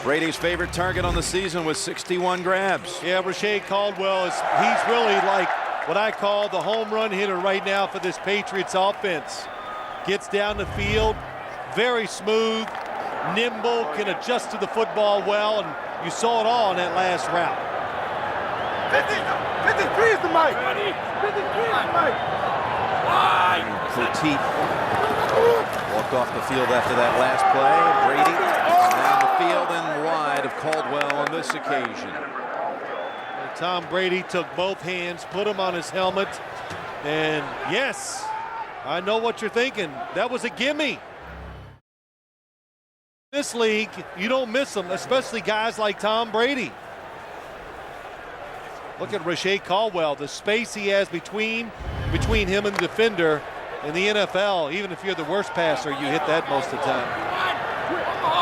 Brady's favorite target on the season, with 61 grabs. Yeah, Rashae Caldwell, he's really like what I call the home run hitter right now for this Patriots offense. Gets down the field, very smooth, nimble, can adjust to the football well, and you saw it all in that last route. 53 is the mic. 53 is the mic. Poteet walked off the field after that last play. Brady down the field and wide of Caldwell on this occasion. And Tom Brady took both hands, put them on his helmet, and yes, I know what you're thinking. That was a gimme. This league, you don't miss them, especially guys like Tom Brady. Look at Rashae Caldwell, the space he has between him and the defender. In the NFL, even if you're the worst passer, you hit that most of the time.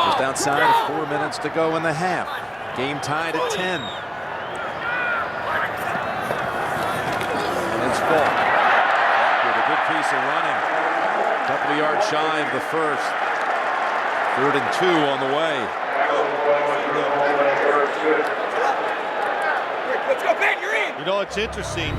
Just outside of 4 minutes to go in the half. Game tied at 10. And it's Falk with a good piece of running. Couple of yards shy of the first. 3rd and 2 on the way. Let's go, Ben, you're in. You know, it's interesting.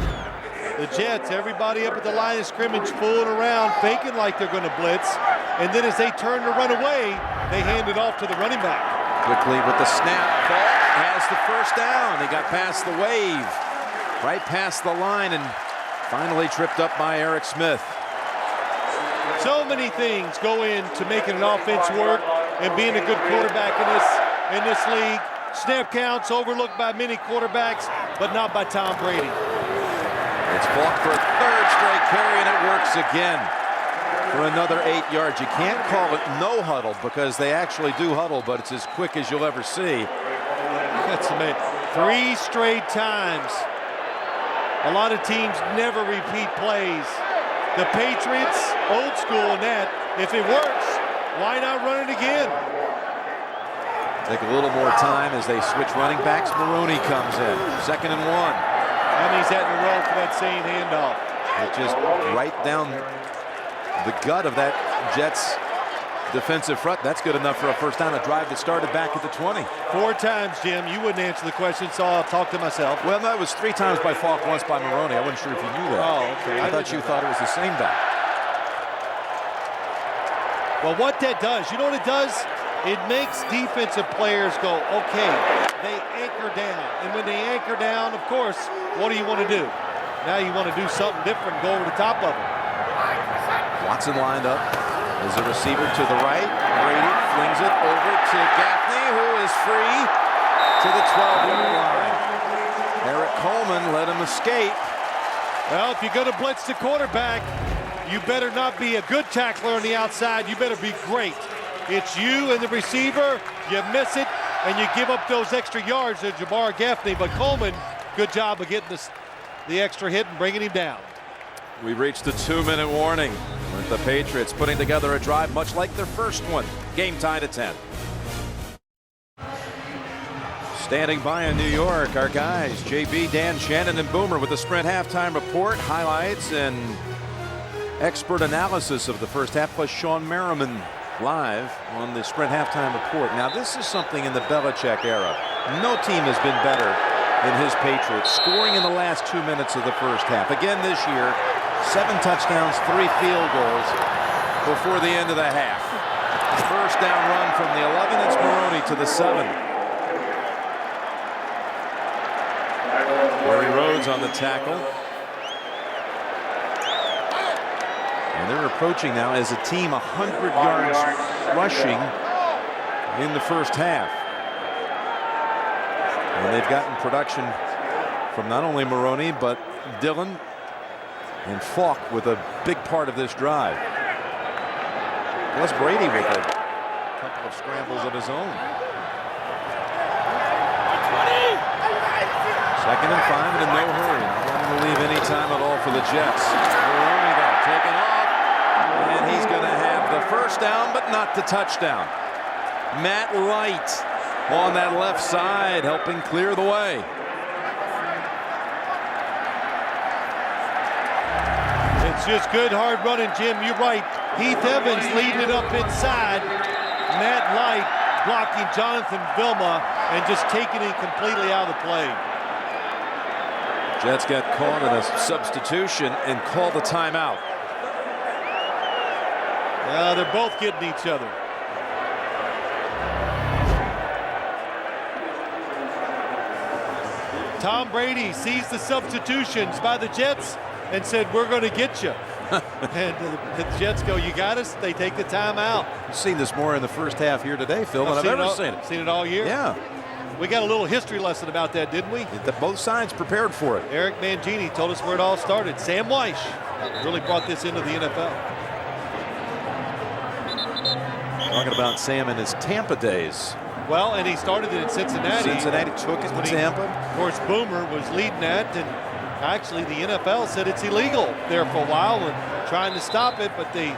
The Jets, everybody up at the line of scrimmage fooling around, faking like they're going to blitz. And then as they turn to run away, they hand it off to the running back. Quickly with the snap, Falk has the first down. He got past the wave, right past the line, and finally tripped up by Eric Smith. So many things go into making an offense work and being a good quarterback in this league. Snap counts overlooked by many quarterbacks, but not by Tom Brady. It's Falk for a 3rd straight carry, and it works again for another 8 yards. You can't call it no huddle because they actually do huddle, but it's as quick as you'll ever see. That's amazing. 3 straight times. A lot of teams never repeat plays. The Patriots, old school in that. If it works, why not run it again? Take a little more time as they switch running backs. Maroney comes in. 2nd and 1. How many's that in a row for that same handoff? It just right down the gut of that Jets defensive front. That's good enough for a first down. A drive that started back at the 20. 4 times, Jim. You wouldn't answer the question, so I'll talk to myself. Well, that was 3 times by Falk, once by Maroney. I wasn't sure if you knew that. Oh, okay. I thought you thought it was the same back. Well, what that does, you know what it does? It makes defensive players go, okay, they anchor down. And when they anchor down, of course, what do you want to do? Now you want to do something different, go over the top of them. Watson lined up as a receiver to the right. Brady flings it over to Gaffney, who is free to the 12-yard line. Eric Coleman let him escape. Well, if you're going to blitz the quarterback, you better not be a good tackler on the outside. You better be great. It's you and the receiver. You miss it, and you give up those extra yards to Jabbar Gaffney. But Coleman, good job of getting the extra hit and bringing him down. We reached the 2-minute warning with the Patriots putting together a drive much like their first one. Game tied at 10. Standing by in New York, our guys, JB, Dan, Shannon, and Boomer with the Sprint halftime report, highlights, and expert analysis of the first half, plus Sean Merriman live on the Sprint halftime report. Now, this is something in the Belichick era. No team has been better than his Patriots, scoring in the last 2 minutes of the first half. Again this year, 7 touchdowns, 3 field goals before the end of the half. First down run from the 11, it's Maroney to the 7. Barry Rhodes on the tackle. And they're approaching now as a team 100 yards rushing in the first half. And they've gotten production from not only Maroney, but Dillon and Falk with a big part of this drive. Plus Brady with a couple of scrambles of his own. 2nd and 5 and in no hurry. Not going to leave any time at all for the Jets. Maroney though taken off, and he's going to have the first down, but not the touchdown. Matt Light on that left side, helping clear the way. It's just good hard running, Jim. You're right. Heath Evans leading it up inside. Matt Light blocking Jonathan Vilma and just taking it completely out of the play. Jets got caught in a substitution and called the timeout. They're both getting each other. Tom Brady sees the substitutions by the Jets and said, we're going to get you. And the Jets go, you got us. They take the timeout. You've seen this more in the first half here today, Phil, than I've ever seen it. Seen it all year? Yeah. We got a little history lesson about that, didn't we? Both sides prepared for it. Eric Mangini told us where it all started. Sam Weish really brought this into the NFL. Talking about Sam in his Tampa days. Well, and he started it in Cincinnati. Cincinnati took it to Tampa. Of course, Boomer was leading that, and actually the NFL said it's illegal there for a while and trying to stop it, but they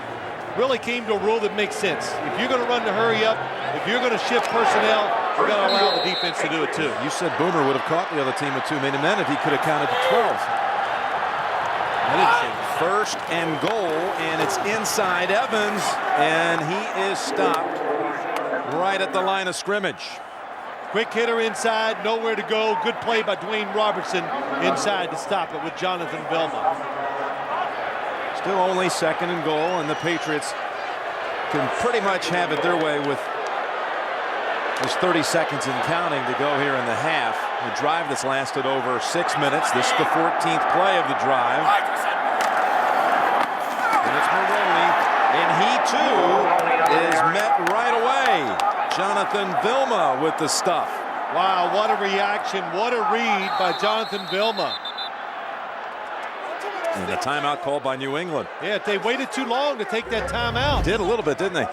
really came to a rule that makes sense. If you're going to run the hurry up, if you're going to shift personnel, You got to allow the defense to do it too. You said Boomer would have caught the other team with too many men if he could have counted to 12. I didn't say that. First and goal, and it's inside Evans, and he is stopped right at the line of scrimmage. Quick hitter inside, nowhere to go. Good play by Dwayne Robertson inside to stop it with Jonathan Vilma. Still only second and goal, and the Patriots can pretty much have it their way with just 30 seconds and counting to go here in the half. The drive that's lasted over 6 minutes. This is the 14th play of the drive. And it's Maroney, and he too is met right away. Jonathan Vilma with the stuff. Wow, what a reaction, what a read by Jonathan Vilma. And a timeout called by New England. Yeah, they waited too long to take that timeout. Did a little bit, didn't they?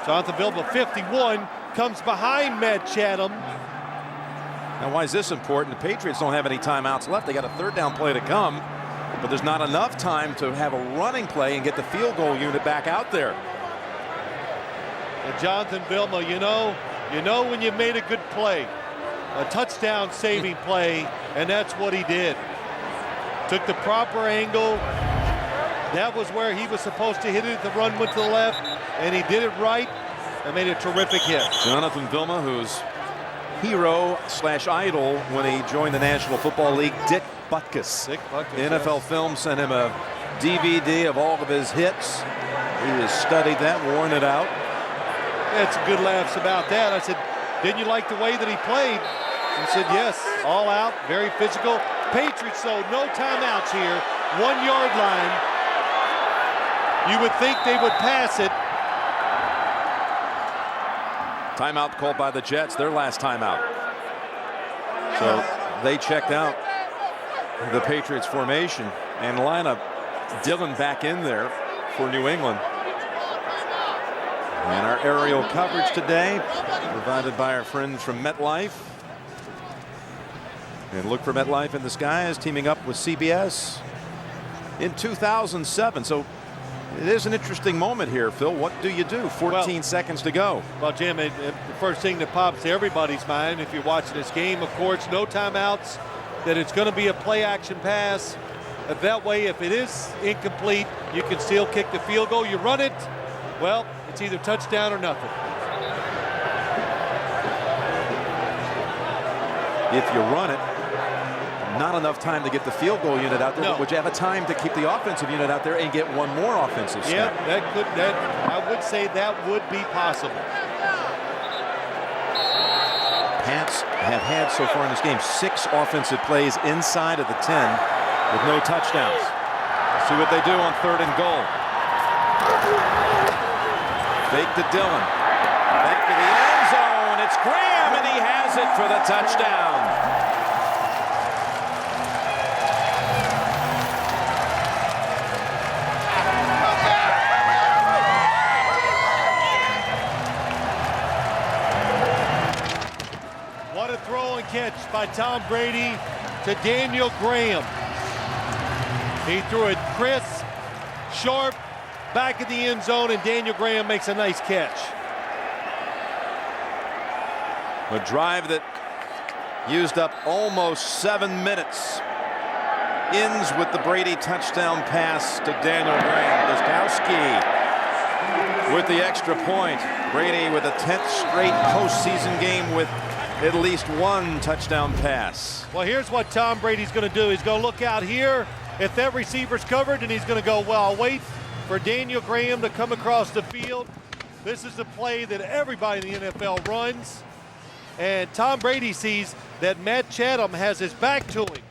Jonathan Vilma, 51, comes behind Matt Chatham. Now, why is this important? The Patriots don't have any timeouts left. They got a third down play to come, but there's not enough time to have a running play and get the field goal unit back out there. And Jonathan Vilma, you know when you made a good play, a touchdown saving play, and that's what he did. Took the proper angle. That was where he was supposed to hit it. The run went to the left, and he did it right and made a terrific hit. Jonathan Vilma, who's hero/idol when he joined the National Football League, Dick Butkus. NFL Film sent him a DVD of all of his hits. He has studied that, worn it out. Had some good laughs about that. I said, didn't you like the way that he played? He said, yes, all out, very physical. Patriots, though, no timeouts here. 1 yard line. You would think they would pass it. Timeout called by the Jets, their last timeout. So they checked out the Patriots formation and lineup. Dillon back in there for New England. And our aerial coverage today provided by our friends from MetLife. And look for MetLife in the Skies teaming up with CBS in 2007. So it is an interesting moment here, Phil. What do you do? 14 seconds to go. Well, Jim, the first thing that pops to everybody's mind if you're watching this game, of course, no timeouts, that it's going to be a play-action pass. That way, if it is incomplete, you can still kick the field goal. You run it, well, it's either touchdown or nothing. If you run it, not enough time to get the field goal unit out there. No. But would you have a time to keep the offensive unit out there and get one more offensive snap? Yeah, I would say that would be possible. Pats have had so far in this game 6 offensive plays inside of the 10 with no touchdowns. See what they do on 3rd and goal. Fake to Dillon. Back to the end zone. It's Graham, and he has it for the touchdown. What a throw and catch by Tom Brady to Daniel Graham. He threw it crisp, sharp, back at the end zone, and Daniel Graham makes a nice catch. A drive that used up almost 7 minutes ends with the Brady touchdown pass to Daniel Graham. Gostowski with the extra point. Brady with a 10th straight postseason game with at least 1 touchdown pass. Well, here's what Tom Brady's going to do. He's going to look out here if that receiver's covered, and he's going to go, well, I'll wait for Daniel Graham to come across the field. This is the play that everybody in the NFL runs. And Tom Brady sees that Matt Chatham has his back to him.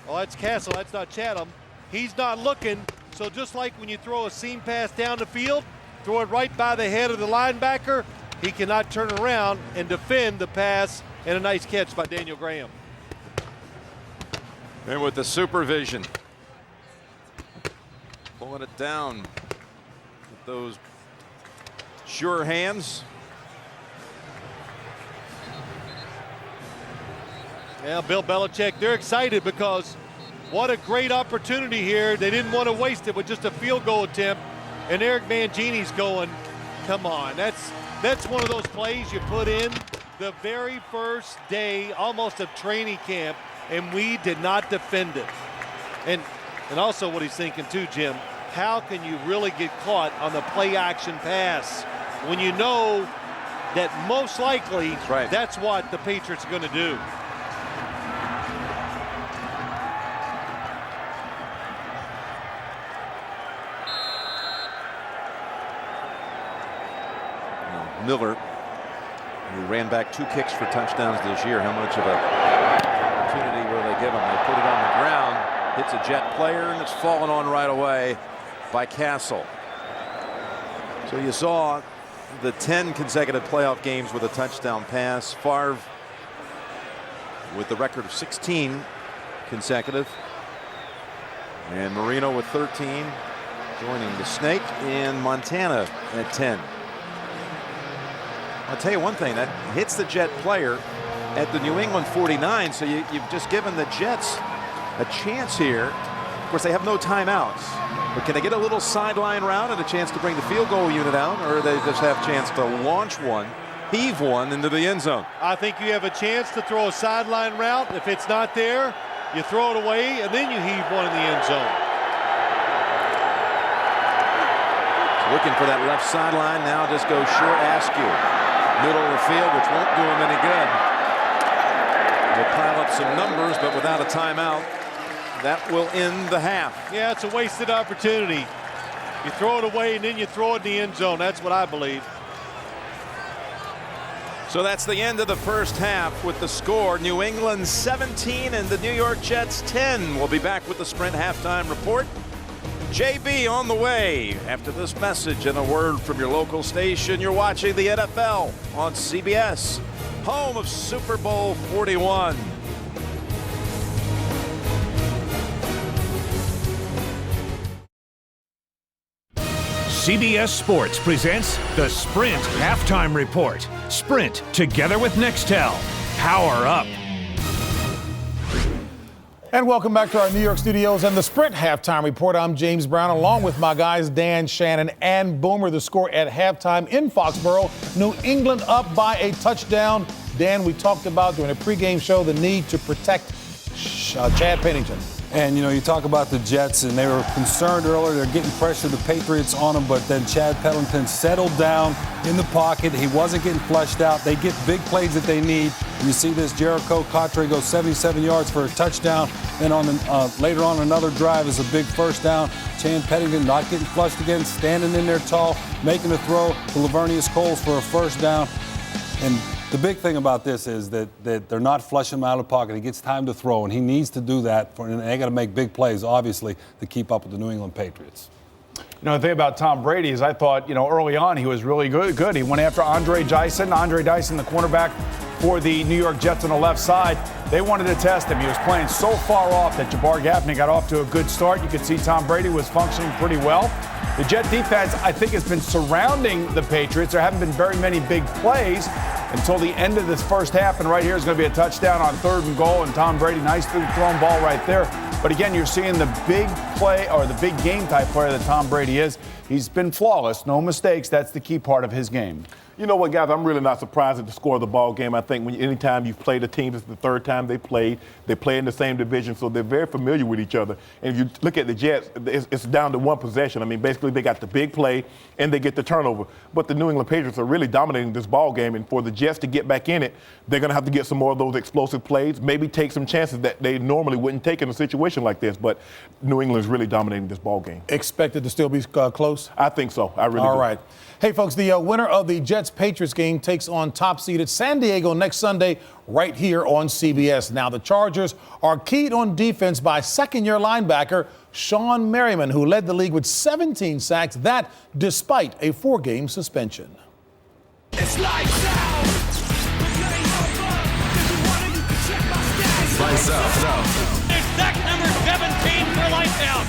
Well, that's Castle, that's not Chatham. He's not looking, so just like when you throw a seam pass down the field, throw it right by the head of the linebacker, he cannot turn around and defend the pass, and a nice catch by Daniel Graham. And with the supervision, pulling it down with those sure hands. Yeah, Bill Belichick, they're excited because what a great opportunity here. They didn't want to waste it with just a field goal attempt. And Eric Mangini's going, come on, That's one of those plays you put in the very first day almost of training camp, and we did not defend it. And also what he's thinking too, Jim, how can you really get caught on the play action pass when you know that most likely that's what the Patriots are going to do? Miller, who ran back 2 kicks for touchdowns this year. How much of an opportunity will they give him? They put it on the ground, hits a Jet player, and it's fallen on right away by Castle. So you saw the 10 consecutive playoff games with a touchdown pass. Favre with the record of 16 consecutive. And Marino with 13, joining the Snake in Montana at 10. I'll tell you one thing, that hits the Jet player at the New England 49, so you've just given the Jets a chance here. Of course, they have no timeouts, but can they get a little sideline route and a chance to bring the field goal unit out, or they just have a chance to launch one, heave one into the end zone? I think you have a chance to throw a sideline route. If it's not there, you throw it away, and then you heave one in the end zone. So looking for that left sideline, now just go short Askew. Middle of the field, which won't do him any good. They'll pile up some numbers, but without a timeout, that will end the half. Yeah, it's a wasted opportunity. You throw it away, and then you throw it in the end zone. That's what I believe. So that's the end of the first half with the score. New England 17 and the New York Jets 10. We'll be back with the Sprint halftime report. JB on the way after this message and a word from your local station. You're watching the NFL on CBS, home of Super Bowl 41. CBS Sports presents the Sprint Halftime Report. Sprint, together with Nextel. Power up. And welcome back to our New York studios and the Sprint Halftime Report. I'm James Brown, along with my guys Dan, Shannon, and Boomer. The score at halftime in Foxborough, New England up by a touchdown. Dan, we talked about during a pregame show the need to protect Chad Pennington. And, you talk about the Jets, and they were concerned earlier. They're getting pressure, the Patriots on them, but then Chad Pennington settled down in the pocket. He wasn't getting flushed out. They get big plays that they need. And you see this Jericho Cottre goes 77 yards for a touchdown. Then later on another drive is a big first down. Chad Pennington not getting flushed again, standing in there tall, making a throw to Lavernius Coles for a first down. And the big thing about this is that they're not flushing him out of the pocket. He gets time to throw, and he needs to do that. And they got to make big plays, obviously, to keep up with the New England Patriots. The thing about Tom Brady is I thought, early on he was really good. He went after Andre Dyson, the cornerback for the New York Jets on the left side. They wanted to test him. He was playing so far off that Jabbar Gaffney got off to a good start. You could see Tom Brady was functioning pretty well. The Jet defense, I think, has been surrounding the Patriots. There haven't been very many big plays until the end of this first half, and right here is going to be a touchdown on 3rd and goal, and Tom Brady, nicely thrown ball right there. But again, you're seeing the big play or the big game type player that Tom Brady is. He's been flawless, no mistakes. That's the key part of his game. You know what, guys, I'm really not surprised at the score of the ball game. I think anytime you've played a team, this is the 3rd time they play in the same division, so they're very familiar with each other. And if you look at the Jets, it's down to one possession. I mean, basically they got the big play and they get the turnover. But the New England Patriots are really dominating this ball game, and for the Jets to get back in it, they're going to have to get some more of those explosive plays, maybe take some chances that they normally wouldn't take in a situation like this. But New England is really dominating this ball game. Expected to still be close? I think so. I really do. All right. Hey, folks, the winner of the Jets-Patriots game takes on top-seeded San Diego next Sunday right here on CBS. Now, the Chargers are keyed on defense by second-year linebacker Sean Merriman, who led the league with 17 sacks, that despite a 4-game suspension. It's lights out. Lights out. It's sack number 17 for lights out.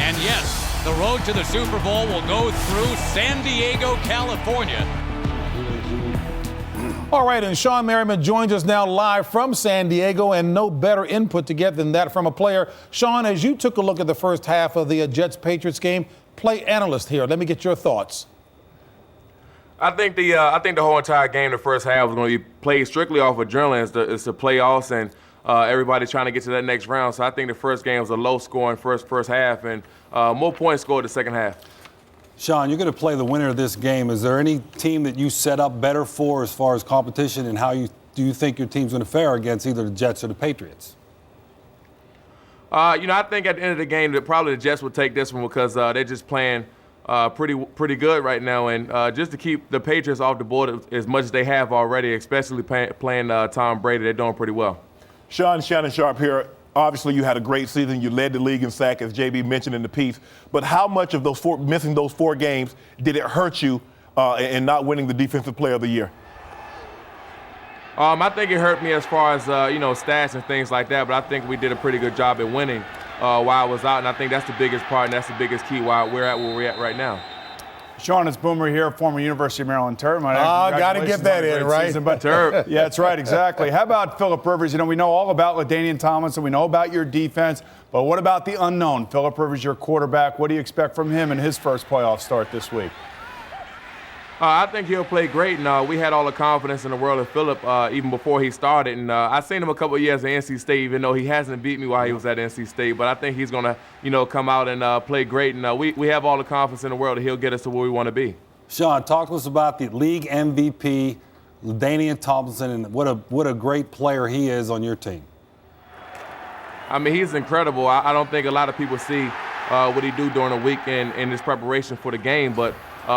And yes, the road to the Super Bowl will go through San Diego, California. All right, and Sean Merriman joins us now live from San Diego, and no better input to get than that from a player. Sean, as you took a look at the first half of the Jets-Patriots game, play analyst here. Let me get your thoughts. I think the whole entire game, the first half, was going to be played strictly off adrenaline. It's the playoffs, and everybody's trying to get to that next round. So I think the first game was a low-scoring first half, and more points scored the second half. Sean, you're going to play the winner of this game. Is there any team that you set up better for as far as competition, and how do you think your team's going to fare against either the Jets or the Patriots? I think at the end of the game that probably the Jets would take this one because they're just playing pretty good right now, and just to keep the Patriots off the board as much as they have already, especially playing Tom Brady, they're doing pretty well. Sean, Shannon Sharp here. Obviously, you had a great season. You led the league in sacks, as JB mentioned in the piece. But how much of missing those 4 games did it hurt you in not winning the Defensive Player of the Year? I think it hurt me as far as stats and things like that. But I think we did a pretty good job at winning while I was out, and I think that's the biggest part and that's the biggest key why we're at where we're at right now. Sean, it's Boomer here, former University of Maryland Terp. Got to get that in, right? Season, but Terp. Yeah, that's right, exactly. How about Phillip Rivers? We know all about LaDainian Tomlinson. We know about your defense. But what about the unknown? Phillip Rivers, your quarterback. What do you expect from him in his first playoff start this week? I think he'll play great, and we had all the confidence in the world of Phillip even before he started. And I've seen him a couple of years at NC State, even though he hasn't beat me while he was at NC State. But I think he's going to, come out and play great. And we have all the confidence in the world that he'll get us to where we want to be. Sean, talk to us about the league MVP, LaDainian Tomlinson, and what a great player he is on your team. I mean, he's incredible. I don't think a lot of people see what he do during the week in his preparation for the game, but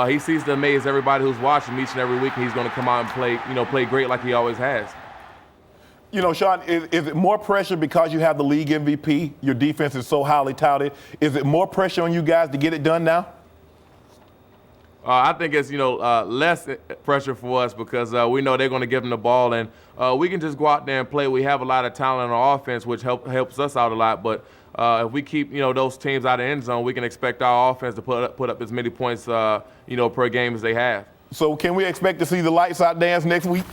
he sees to amaze everybody who's watching each and every week, and he's going to come out and play great like he always has. Sean, is it more pressure because you have the league MVP? Your defense is so highly touted. Is it more pressure on you guys to get it done now? I think it's, less pressure for us because we know they're going to give them the ball, and we can just go out there and play. We have a lot of talent on offense, which helps us out a lot, but if we keep, those teams out of the end zone, we can expect our offense to put up as many points, per game as they have. So can we expect to see the lights out dance next week?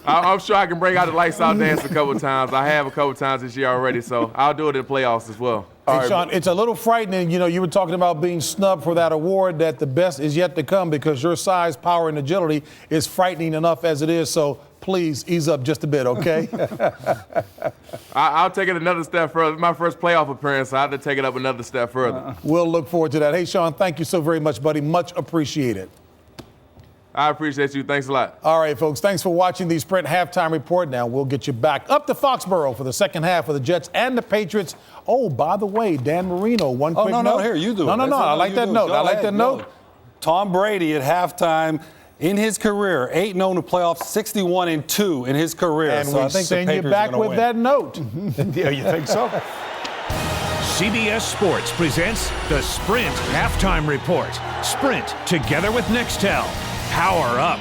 I'm sure I can bring out the lights out dance a couple times. I have a couple times this year already, so I'll do it in the playoffs as well. Hey, Sean, it's a little frightening. You were talking about being snubbed for that award, that the best is yet to come because your size, power, and agility is frightening enough as it is. So please ease up just a bit, okay? I'll take it another step further. It's my first playoff appearance, so I have to take it up another step further. We'll look forward to that. Hey, Sean, thank you so very much, buddy. Much appreciated. I appreciate you. Thanks a lot. All right, folks. Thanks for watching the Sprint Halftime Report. Now we'll get you back up to Foxborough for the second half of the Jets and the Patriots. Oh, by the way, Dan Marino, one quick note. No, here, you do it. No, I like that note. I like that note. Tom Brady at halftime in his career, 8-0 in the playoffs, 61-2 in his career. And so I think send you back with that note. Yeah, you think so? CBS Sports presents the Sprint Halftime Report. Sprint together with Nextel. Power up.